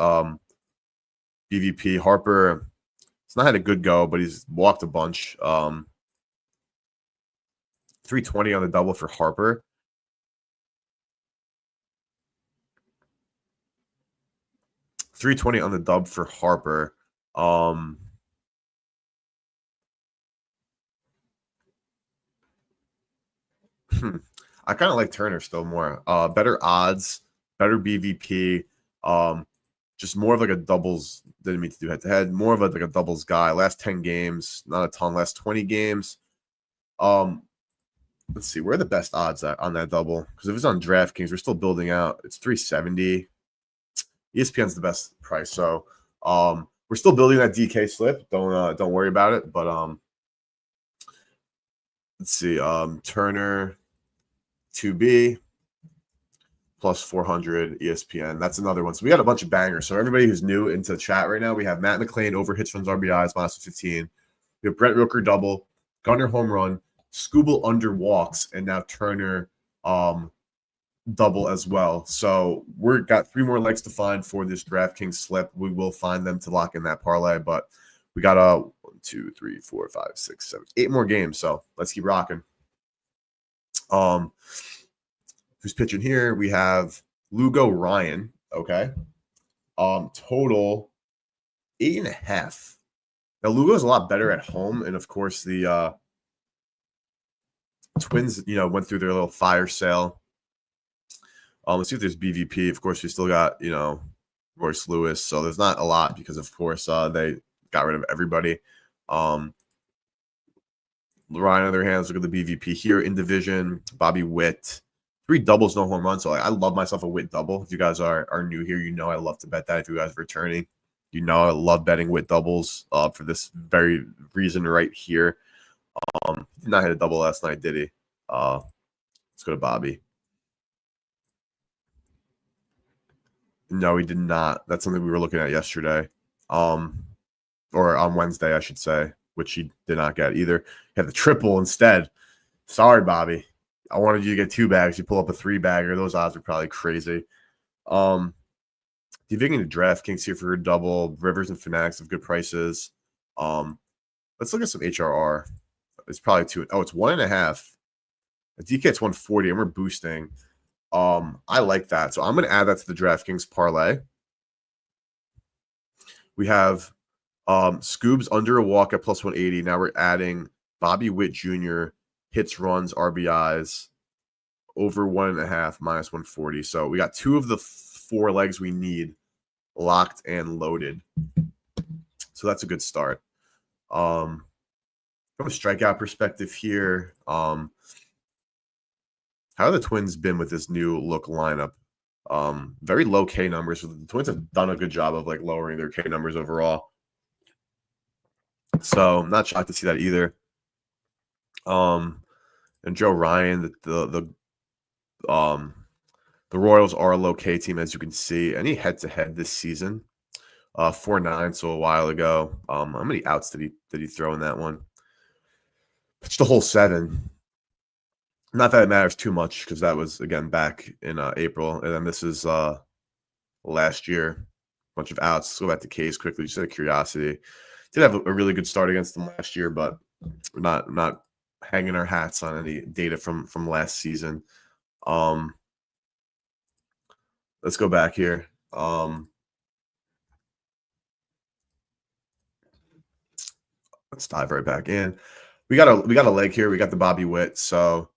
BVP. Harper, he's not had a good go, but he's walked a bunch. 320 on the double for Harper. $320 on the dub for Harper. I kind of like Turner still more. Better odds, better BVP. Just more of like a doubles. Didn't mean to do head to head. More of like a doubles guy. Last 10 games, not a ton. Last 20 games. Let's see. Where are the best odds on that double? Because if it's on DraftKings, we're still building out. It's 370. ESPN's the best price, so we're still building that DK slip. Don't worry about it. But let's see. Turner 2B plus 400 ESPN. That's another one. So we got a bunch of bangers. So everybody who's new into the chat right now, we have Matt McClain over hits, runs, RBIs, minus 15. We have Brett Rooker double, Gunnar home run, Skubal under walks, and now Turner double as well. So we've got 3 more legs to find for this DraftKings slip. We will find them to lock in that parlay, but we got 1, 2, 3, 4, 5, 6, 7, 8 more games. So let's keep rocking. Who's pitching here? We have Lugo Ryan. Okay. Total 8.5. Now Lugo's a lot better at home, and of course the Twins, went through their little fire sale. Let's see if there's BVP. Of course, we still got, Royce Lewis. So there's not a lot because, of course, they got rid of everybody. Ryan, on their hands, look at the BVP here in division. Bobby Witt, 3 doubles, no home runs. So I love myself a Witt double. If you guys are new here, you know I love to bet that. If you guys are returning, you know I love betting Witt doubles for this very reason right here. Did not hit a double last night, did he? Let's go to Bobby. No, he did not. That's something we were looking at yesterday. Or on Wednesday, I should say, which he did not get either. He had the triple instead. Sorry, Bobby. I wanted you to get 2 bags. You pull up a 3-bagger. Those odds are probably crazy. Digging into DraftKings here for a double. Rivers and Fanatics have good prices. Let's look at some HRR. It's probably 2. Oh, it's 1.5. A DK's 140, and we're boosting. I like that. So I'm going to add that to the DraftKings parlay. We have Scoobs under a walk at plus 180. Now we're adding Bobby Witt Jr., hits, runs, RBIs, over 1.5, minus 140. So we got 2 of the 4 legs we need locked and loaded. So that's a good start. From a strikeout perspective here, how have the Twins been with this new look lineup? Very low K numbers. So the Twins have done a good job of like lowering their K numbers overall. So I'm not shocked to see that either. And Joe Ryan, the Royals are a low K team, as you can see. Any head-to-head this season? 4-9, so a while ago. How many outs did he throw in that one? Pitched a whole 7. Not that it matters too much because that was, again, back in April. And then this is last year. Bunch of outs. Let's go back to K's quickly, just out of curiosity. Did have a really good start against them last year, but we're not hanging our hats on any data from last season. Let's go back here. Let's dive right back in. We got a leg here. We got the Bobby Witt. So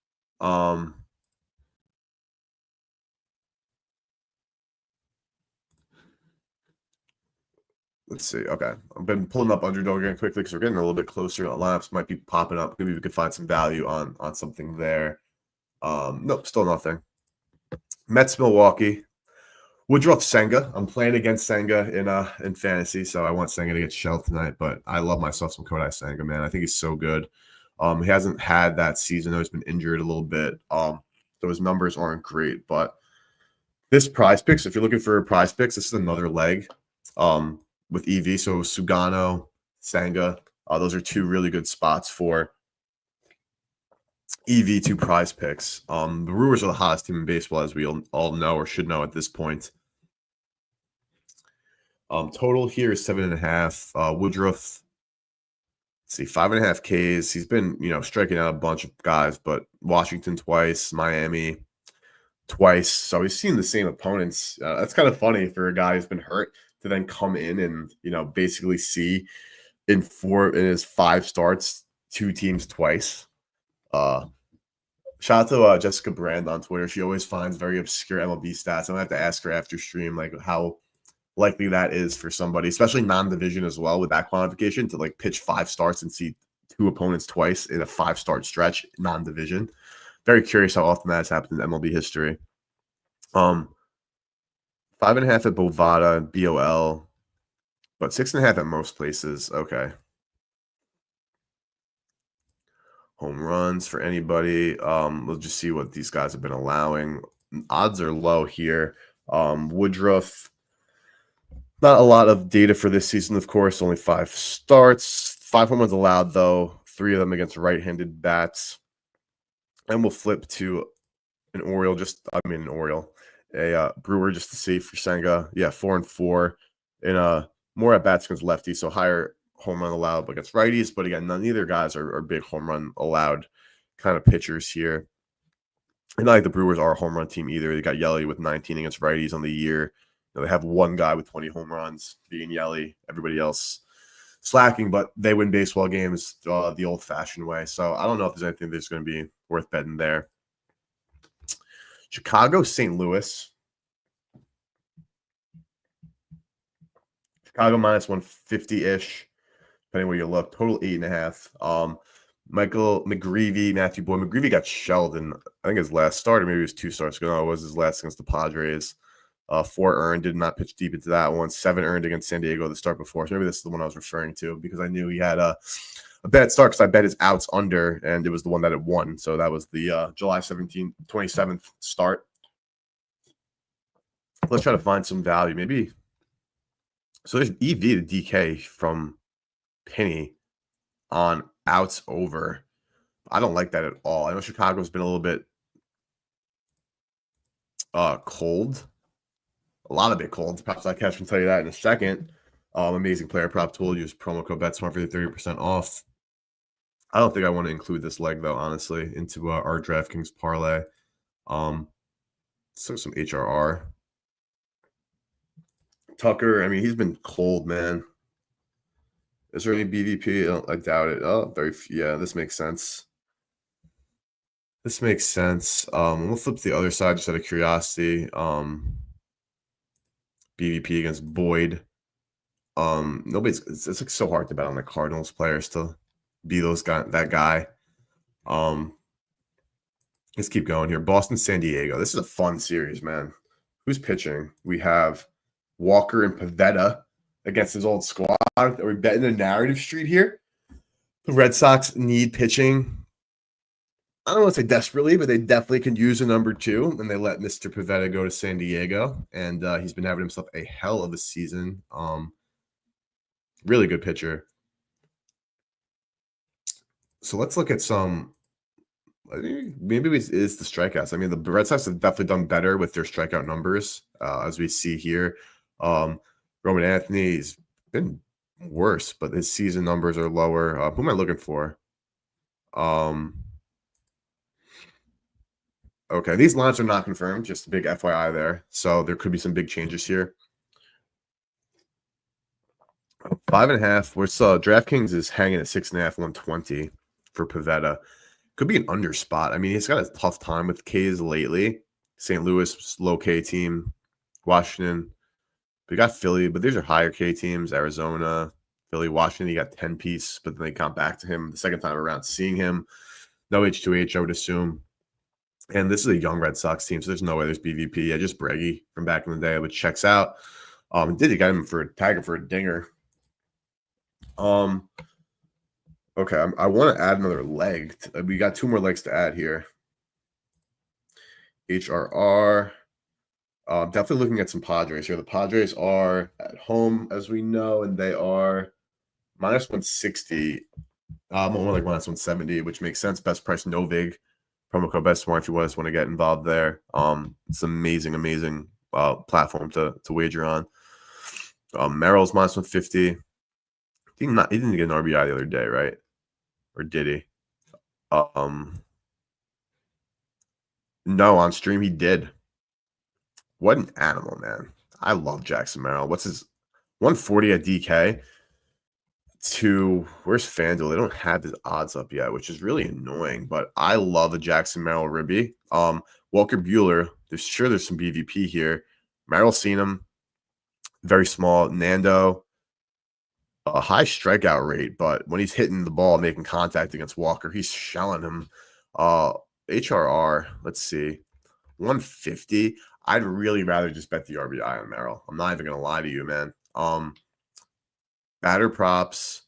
let's see. Okay. I've been pulling up underdog again quickly because we're getting a little bit closer. Lineups might be popping up. Maybe we could find some value on something there. Nope, still nothing. Mets, Milwaukee. Woodruff, Senga. I'm playing against Senga in fantasy, so I want Senga to get shelled tonight, but I love myself some Kodai Senga, man. I think he's so good. He hasn't had that season, though. He's been injured a little bit. So his numbers aren't great, but this prize picks, if you're looking for prize picks, this is another leg with EV. So Sugano, Senga, those are 2 really good spots for EV2 prize picks. The Brewers are the hottest team in baseball, as we all know or should know at this point. Total here is 7.5. Woodruff, let's see, 5.5 Ks. He's been, striking out a bunch of guys, but Washington twice, Miami twice. So he's seen the same opponents. That's kind of funny for a guy who's been hurt to then come in and, basically see in his 5 starts, 2 teams twice. Shout out to Jessica Brand on Twitter. She always finds very obscure MLB stats. I'm going to have to ask her after stream, like, how likely that is for somebody, especially non-division as well, with that qualification, to like pitch 5 starts and see 2 opponents twice in a 5-start stretch, non-division. Very curious how often that has happened in MLB history. 5.5 at Bovada and BOL, but 6.5 at most places. Okay. Home runs for anybody. We'll just see what these guys have been allowing. Odds are low here. Woodruff, not a lot of data for this season, of course. Only 5 starts. 5 home runs allowed, though. 3 of them against right-handed bats. And we'll flip to an Oriole, a Brewer just to see for Senga. Yeah, 4-4 in more at bats against lefties, so higher home run allowed against righties. But again, neither guys are big home run allowed kind of pitchers here. And not like the Brewers are a home run team either. They got Yelly with 19 against righties on the year. They have one guy with 20 home runs, being Yelly. Everybody else slacking, but they win baseball games the old-fashioned way. So I don't know if there's anything that's going to be worth betting there. Chicago, St. Louis. Chicago minus 150-ish, depending where you look. Total 8.5. Michael McGreevy, Matthew Boyd. McGreevy got shelled in, I think, his last start, or maybe it was 2 starts ago. No, it was his last against the Padres. 4 earned, did not pitch deep into that one. 7 earned against San Diego the start before. So maybe this is the one I was referring to because I knew he had a bad start because I bet his outs under, and it was the one that it won. So that was the July 27th start. Let's try to find some value. Maybe. So there's EV to DK from Penny on outs over. I don't like that at all. I know Chicago's been a little bit cold. A lot of it cold. Props.cash can tell you that in a second. Amazing player prop tool. Use promo code BETSMART for 30% off. I don't think I want to include this leg, though, honestly, into our DraftKings parlay. So some HRR. Tucker, I mean, he's been cold, man. Is there any BVP? I doubt it. Oh, yeah, this makes sense. This makes sense. We'll flip to the other side just out of curiosity. BVP against Boyd. It's like so hard to bet on the Cardinals players to be that guy. Let's keep going here. Boston, San Diego. This is a fun series, man. Who's pitching? We have Walker and Pivetta against his old squad. Are we betting the narrative street here? The Red Sox need pitching. I don't want to say desperately, but they definitely can use a number 2, and they let Mr. Pivetta go to San Diego, and he's been having himself a hell of a season. Really good pitcher. So let's look at some. Maybe it's the strikeouts. I mean, the Red Sox have definitely done better with their strikeout numbers, as we see here. Roman Anthony's been worse, but his season numbers are lower. Who am I looking for? Okay, these lines are not confirmed. Just a big FYI there. So there could be some big changes here. 5.5. Where's DraftKings is hanging at 6.5, 120 for Pivetta. Could be an under spot. I mean, he's got a tough time with K's lately. St. Louis, low K team. Washington. We got Philly, but these are higher K teams. Arizona, Philly, Washington. He got 10 piece, but then they come back to him the second time around. Seeing him, no H2H, I would assume. And this is a young Red Sox team, so there's no way there's BVP. Yeah, just Breggy from back in the day, which checks out. Did he got him for a tagger for a dinger? Okay, I want to add another leg. We got 2 more legs to add here. HRR. Definitely looking at some Padres here. The Padres are at home, as we know, and they are minus 160. More like minus 170, which makes sense. Best price, no vig. Promo code BETSMART if you want to get involved there. It's an amazing platform to wager on. Merrill's minus 150. He didn't get an RBI the other day, right? Or did he? No, on stream he did. What an animal, man. I love Jackson Merrill. What's his 140 at DK? Where's FanDuel? They don't have his odds up yet, which is really annoying. But I love a Jackson Merrill ribby. Walker Buehler. There's some BVP here. Merrill seen him. Very small. Nando. A high strikeout rate, but when he's hitting the ball, making contact against Walker, he's shelling him. HRR. Let's see. 150. I'd really rather just bet the RBI on Merrill. I'm not even gonna lie to you, man. Batter props,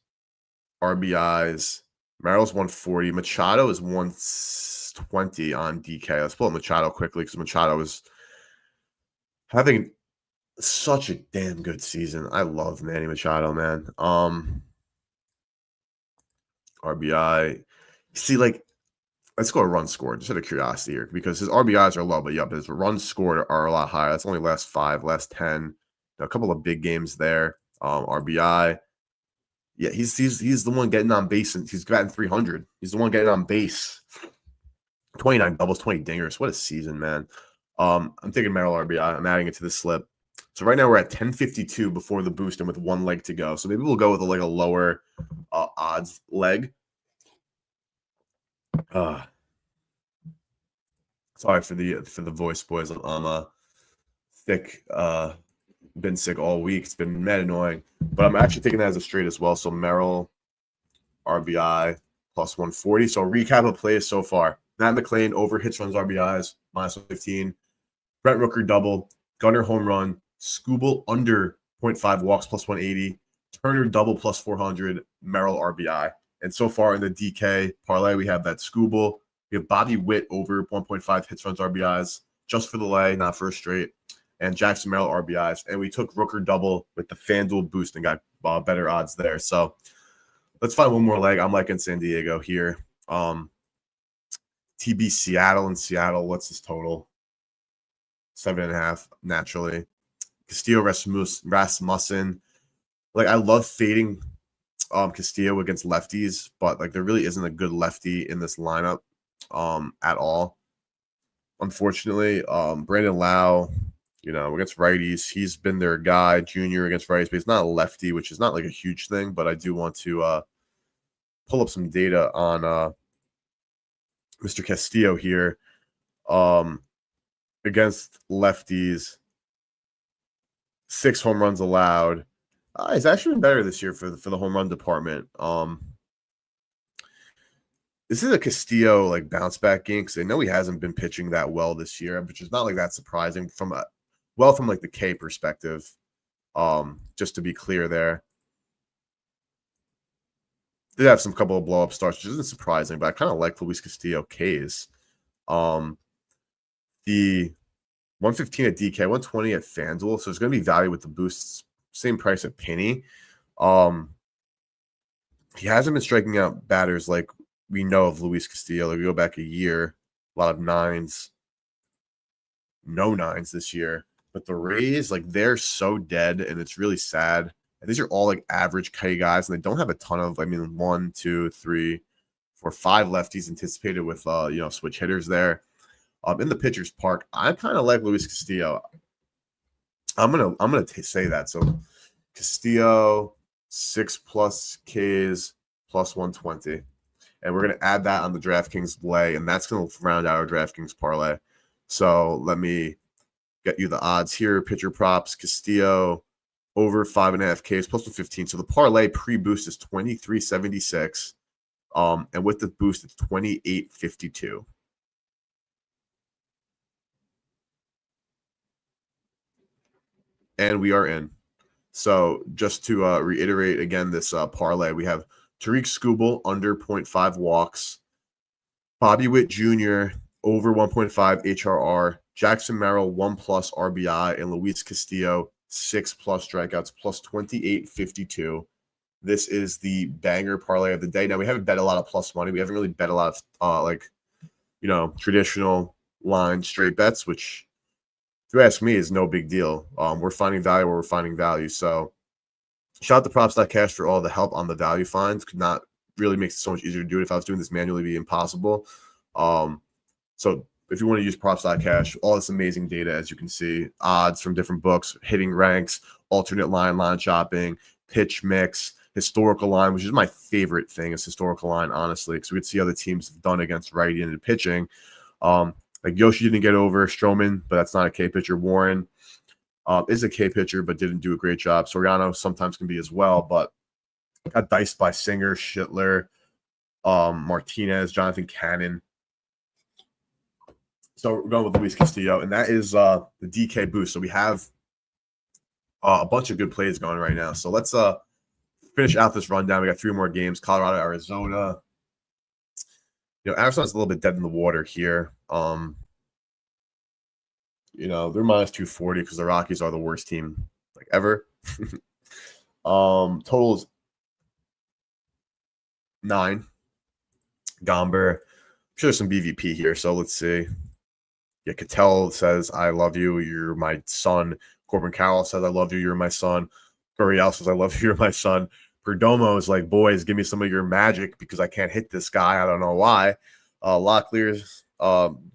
RBIs. Merrill's 140. Machado is 120 on DK. Let's pull up Machado quickly because Machado is having such a damn good season. I love Manny Machado, man. RBI. See, like, let's go a run scored, just out of curiosity here, because his RBIs are low, but his runs scored are a lot higher. That's only last 5, last 10. A couple of big games there. RBI. Yeah, he's the one getting on base, and he's gotten 300. He's the one getting on base. 29 doubles, 20 dingers. What a season, man. I'm taking Merrill RBI. I'm adding it to the slip. So right now we're at 1052 before the boost and with 1 leg to go. So maybe we'll go with a lower odds leg. Sorry for the voice, boys. I'm thick. Been sick all week. It's been mad annoying. But I'm actually taking that as a straight as well. So Merrill, RBI. plus 140. So recap of plays so far. Matt McLean over hits, runs, RBIs, minus 115. Brent Rooker double. Gunnar home run. Skubal under 0.5 walks, plus 180. Turner double, plus 400. Merrill RBI. And so far in the DK parlay, we have that Skubal. We have Bobby Witt over 1.5 hits, runs, RBIs, just for the lay, not for a straight. And Jackson Merrill RBIs. And we took Rooker double with the FanDuel boost and got better odds there. So let's find one more leg. I'm liking San Diego here. TB Seattle and Seattle. What's this total? 7.5 naturally. Castillo Rasmussen. Like, I love fading Castillo against lefties, but like there really isn't a good lefty in this lineup at all. Unfortunately, Brandon Lau, against righties, he's been their guy, junior against righties, but he's not a lefty, which is not like a huge thing, but I do want to pull up some data on Mr. Castillo here. Against lefties, 6 home runs allowed. He's actually been better this year for the home run department. This is a Castillo like bounce back game because I know he hasn't been pitching that well this year, which is not like that surprising from like the K perspective. Just to be clear there. Did have some couple of blow up starts, which isn't surprising, but I kind of like Luis Castillo K's. The 115 at DK, 120 at FanDuel, so it's going to be value with the boosts. Same price at Penny. He hasn't been striking out batters like we know of Luis Castillo. Like we go back a year, a lot of 9s, no 9s this year. But the Rays, like they're so dead, and it's really sad. And these are all like average K guys, and they don't have a ton of. 1, 2, 3, 4, 5 lefties anticipated with switch hitters there. In the pitcher's park, I kind of like Luis Castillo. I'm gonna say that. So Castillo 6+ Ks plus 120, and we're gonna add that on the DraftKings lay, and that's gonna round out our DraftKings parlay. So let me get you the odds here. Pitcher props: Castillo over 5.5 Ks plus 115. So the parlay pre-boost is 23.76, and with the boost it's 28.52. And we are in. So just to reiterate again, this parlay, we have Tariq Skubal under 0.5 walks, Bobby Witt Jr. over 1.5 HRR, Jackson Merrill 1+ RBI, and Luis Castillo 6+ strikeouts plus 28.52. This is the banger parlay of the day. Now, we haven't bet a lot of plus money. We haven't really bet a lot of traditional line straight bets, which, if you ask me, is no big deal. We're finding value where we're finding value. So shout out to props.cash for all the help on the value finds. Could not really make it so much easier to do it. If I was doing this manually, it'd be impossible. So if you want to use props.cash, all this amazing data, as you can see, odds from different books, hitting ranks, alternate line shopping, pitch mix, historical line, which is my favorite thing is historical line, honestly, because we could see other teams have done against righty-handed pitching. Like Yoshi didn't get over Stroman, but that's not a K pitcher. Warren is a K pitcher, but didn't do a great job. Soriano sometimes can be as well, but got diced by Singer, Schittler, Martinez, Jonathan Cannon. So we're going with Luis Castillo, and that is the DK boost. So we have a bunch of good plays going right now. So let's finish out this rundown. We got 3 more games: Colorado, Arizona. Arizona's a little bit dead in the water here. They're minus 240 because the Rockies are the worst team like ever. Total is 9. Gomber. I'm sure there's some BVP here, so let's see. Yeah, Cattell says, I love you, you're my son. Corbin Carroll says, I love you, you're my son. Gurriel says, I love you, you're my son. Perdomo is like, boys, give me some of your magic because I can't hit this guy. I don't know why. Locklear's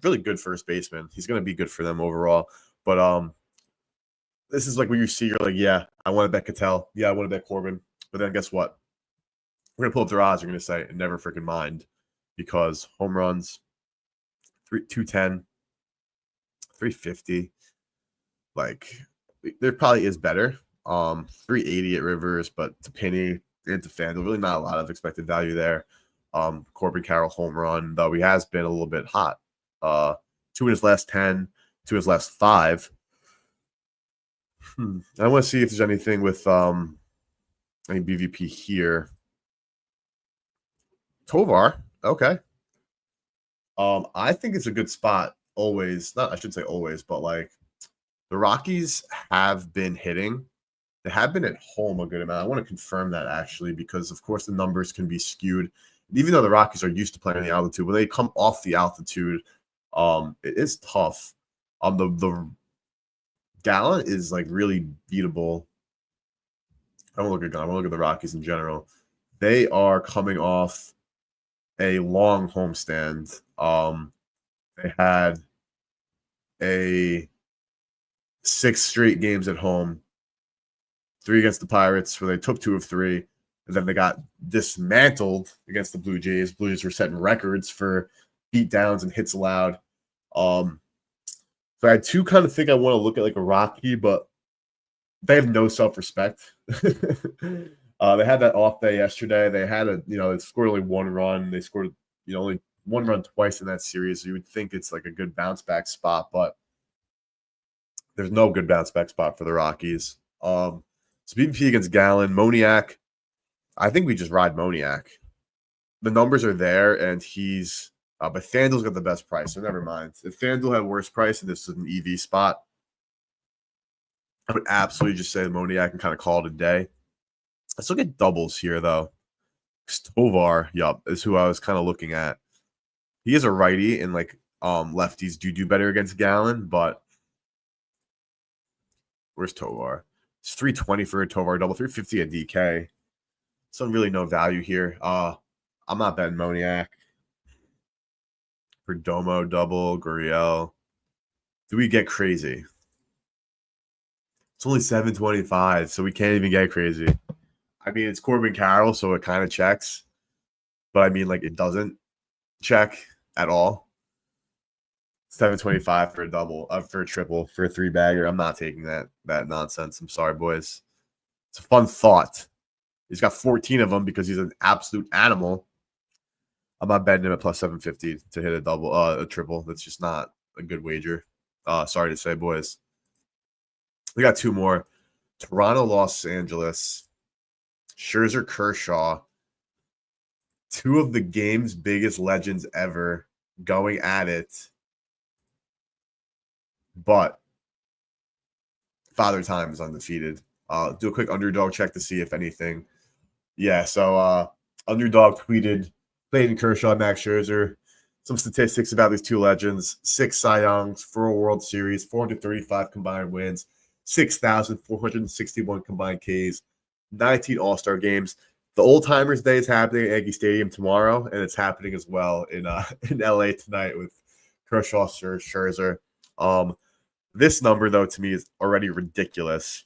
really good first baseman. He's going to be good for them overall. But this is like when you see, you're like, yeah, I want to bet Cattell. Yeah, I want to bet Corbin. But then guess what? We're going to pull up their odds. You're going to say, never freaking mind. Because home runs, 210, 350. Like, there probably is better. 380 at Rivers, but to Penny and to FanDuel, really not a lot of expected value there. Corbin Carroll home run, though he has been a little bit hot. 2 in his last 10, 2 in his last 5. I want to see if there's anything with any BVP here. Tovar, okay. I think it's a good spot always. Not I should say always, but like the Rockies have been hitting. They have been at home a good amount. I want to confirm that actually, because of course the numbers can be skewed. Even though the Rockies are used to playing the altitude, when they come off the altitude, it is tough. The Gallant is like really beatable. I won't look at Gallant. I won't look at the Rockies in general. They are coming off a long homestand. They had a 6 straight games at home, 3 against the Pirates, where they took 2 of 3, and then they got dismantled against the Blue Jays. Blue Jays were setting records for beatdowns and hits allowed. So I do kind of think I want to look at like a Rocky, but they have no self-respect. They had that off day yesterday. They had they scored only 1 run. They scored, only 1 run twice in that series. So you would think it's like a good bounce back spot, but there's no good bounce back spot for the Rockies. So BVP against Gallen, Moniak. I think we just ride Moniak. The numbers are there, and he's but FanDuel's got the best price, so never mind. If FanDuel had worse price and this is an EV spot, I would absolutely just say Moniak and kind of call it a day. Let's look at doubles here, though. Tovar, is who I was kind of looking at. He is a righty, and like lefties do better against Gallen, but where's Tovar? It's 320 for a Tovar double, 350 a DK. So really no value here. I'm not betting Moniak. Perdomo double, Gurriel. Do we get crazy? It's only 725, so we can't even get crazy. I mean, it's Corbin Carroll, so it kind of checks. But I mean, like, it doesn't check at all. 725 for a double, for a triple, for a 3-bagger. I'm not taking that nonsense. I'm sorry, boys. It's a fun thought. He's got 14 of them because he's an absolute animal. I'm not betting him at plus 750 to hit a triple. That's just not a good wager. Sorry to say, boys. We got 2 more. Toronto, Los Angeles. Scherzer, Kershaw. 2 of the game's biggest legends ever going at it. But Father Time is undefeated. Do a quick underdog check to see if anything. Yeah, so underdog tweeted Clayton Kershaw, Max Scherzer. Some statistics about these 2 legends: 6 Cy Youngs, 4 World Series, 435 combined wins, 6,461 combined Ks, 19 All-Star games. The Old Timers Day is happening at Yankee Stadium tomorrow, and it's happening as well in LA tonight with Kershaw, Scherzer. This number, though, to me is already ridiculous.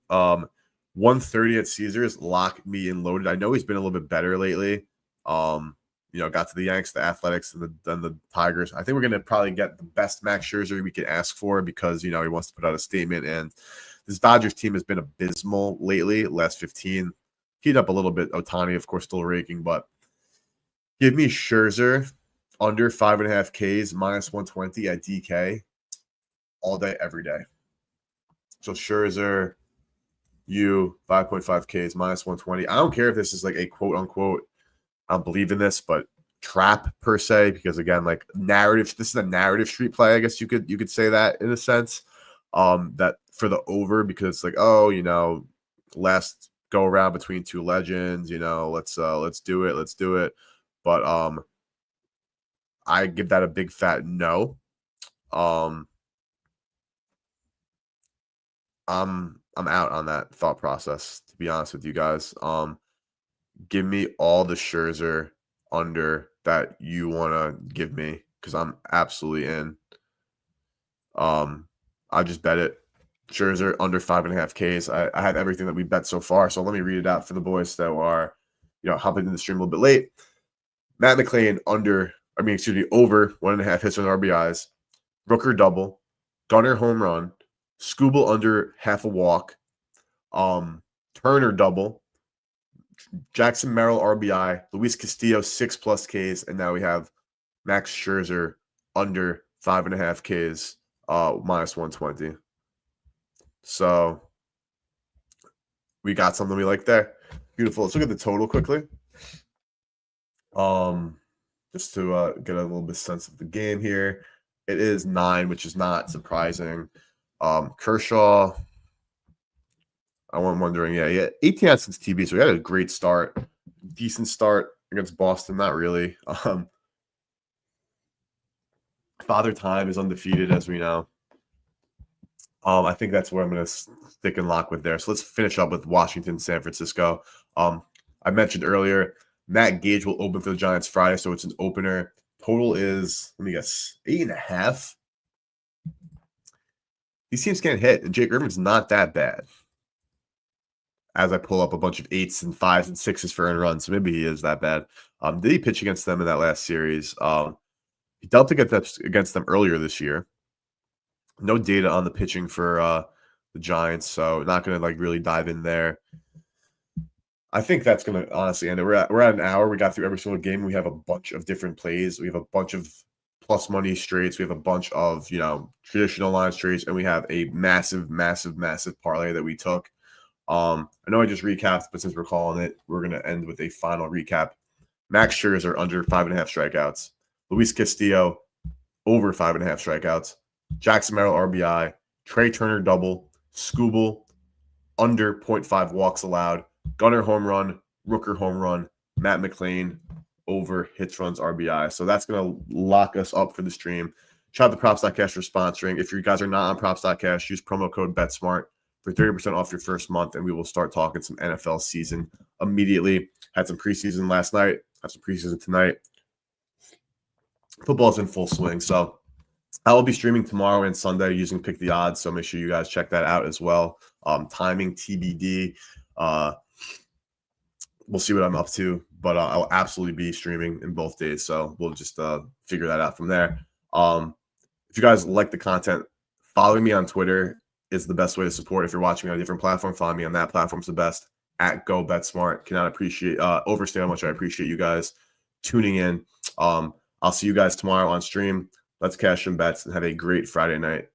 130 at Caesars, lock me and loaded. I know he's been a little bit better lately. Got to the Yanks, the Athletics, and the Tigers. I think we're going to probably get the best Max Scherzer we could ask for because, he wants to put out a statement. And this Dodgers team has been abysmal lately, last 15. Heat up a little bit. Ohtani, of course, still raking, but give me Scherzer under 5.5 Ks, minus 120 at DK all day, every day. So Scherzer, 5.5 Ks, minus 120. I don't care if this is like a quote unquote, I don't believe in this, but trap per se, because again, like narrative, this is a narrative street play. I guess you could say that in a sense. That for the over, because it's like, last go around between 2 legends, let's do it. But I give that a big fat no. I'm out on that thought process, to be honest with you guys. Give me all the Scherzer under that you want to give me, because I'm absolutely in. I just bet it. Scherzer under 5.5 Ks. I have everything that we bet so far, so let me read it out for the boys that are, hopping in the stream a little bit late. Matt McClain over 1.5 hits on RBIs. Rooker double. Gunnar home run. Skubal under half a walk. Turner double. Jackson Merrill RBI, Luis Castillo 6+ Ks, and now we have Max Scherzer under 5.5 Ks, -120. So we got something we like there. Beautiful. Let's look at the total quickly. Just to get a little bit sense of the game here. It is 9, which is not surprising. Kershaw, I'm wondering, yeah, 18 outs since TB, so we had a great start. Decent start against Boston, not really. Father Time is undefeated, as we know. I think that's where I'm going to stick and lock with there. So let's finish up with Washington, San Francisco. I mentioned earlier, Matt Gage will open for the Giants Friday, so it's an opener. Total is, let me guess, 8.5. These teams can't hit, and Jake Irvin's not that bad. As I pull up a bunch of 8s and 5s and 6s for earned runs, so maybe he is that bad. Did he pitch against them in that last series? He dealt against them earlier this year. No data on the pitching for the Giants, so not going to like really dive in there. I think that's going to honestly end it. We're at an hour. We got through every single game. We have a bunch of different plays. We have a bunch of plus money straights. We have a bunch of traditional line straights, and we have a massive parlay that we took. I know I just recapped, but since we're calling it, we're going to end with a final recap. Max Scherzer under 5.5 strikeouts. Luis Castillo over 5.5 strikeouts. Jackson Merrill RBI. Trey Turner double. Skubal under 0.5 walks allowed. Gunnar home run. Rooker home run. Matt McLean over hits, runs, RBI. So that's going to lock us up for the stream. Shout out to props.cash for sponsoring. If you guys are not on props.cash, use promo code BetSmart for 30% off your first month, and we will start talking some NFL season immediately. Had some preseason last night. Had some preseason tonight. Football's in full swing. So I will be streaming tomorrow and Sunday using Pick the Odds. So make sure you guys check that out as well. Timing TBD. We'll see what I'm up to, but I'll absolutely be streaming in both days. So we'll just figure that out from there. If you guys like the content, following me on Twitter is the best way to support. If you're watching me on a different platform, follow me on that platform. It's the best. At Go Bet Smart. Cannot overstate how much I appreciate you guys tuning in. I'll see you guys tomorrow on stream. Let's cash some bets and have a great Friday night.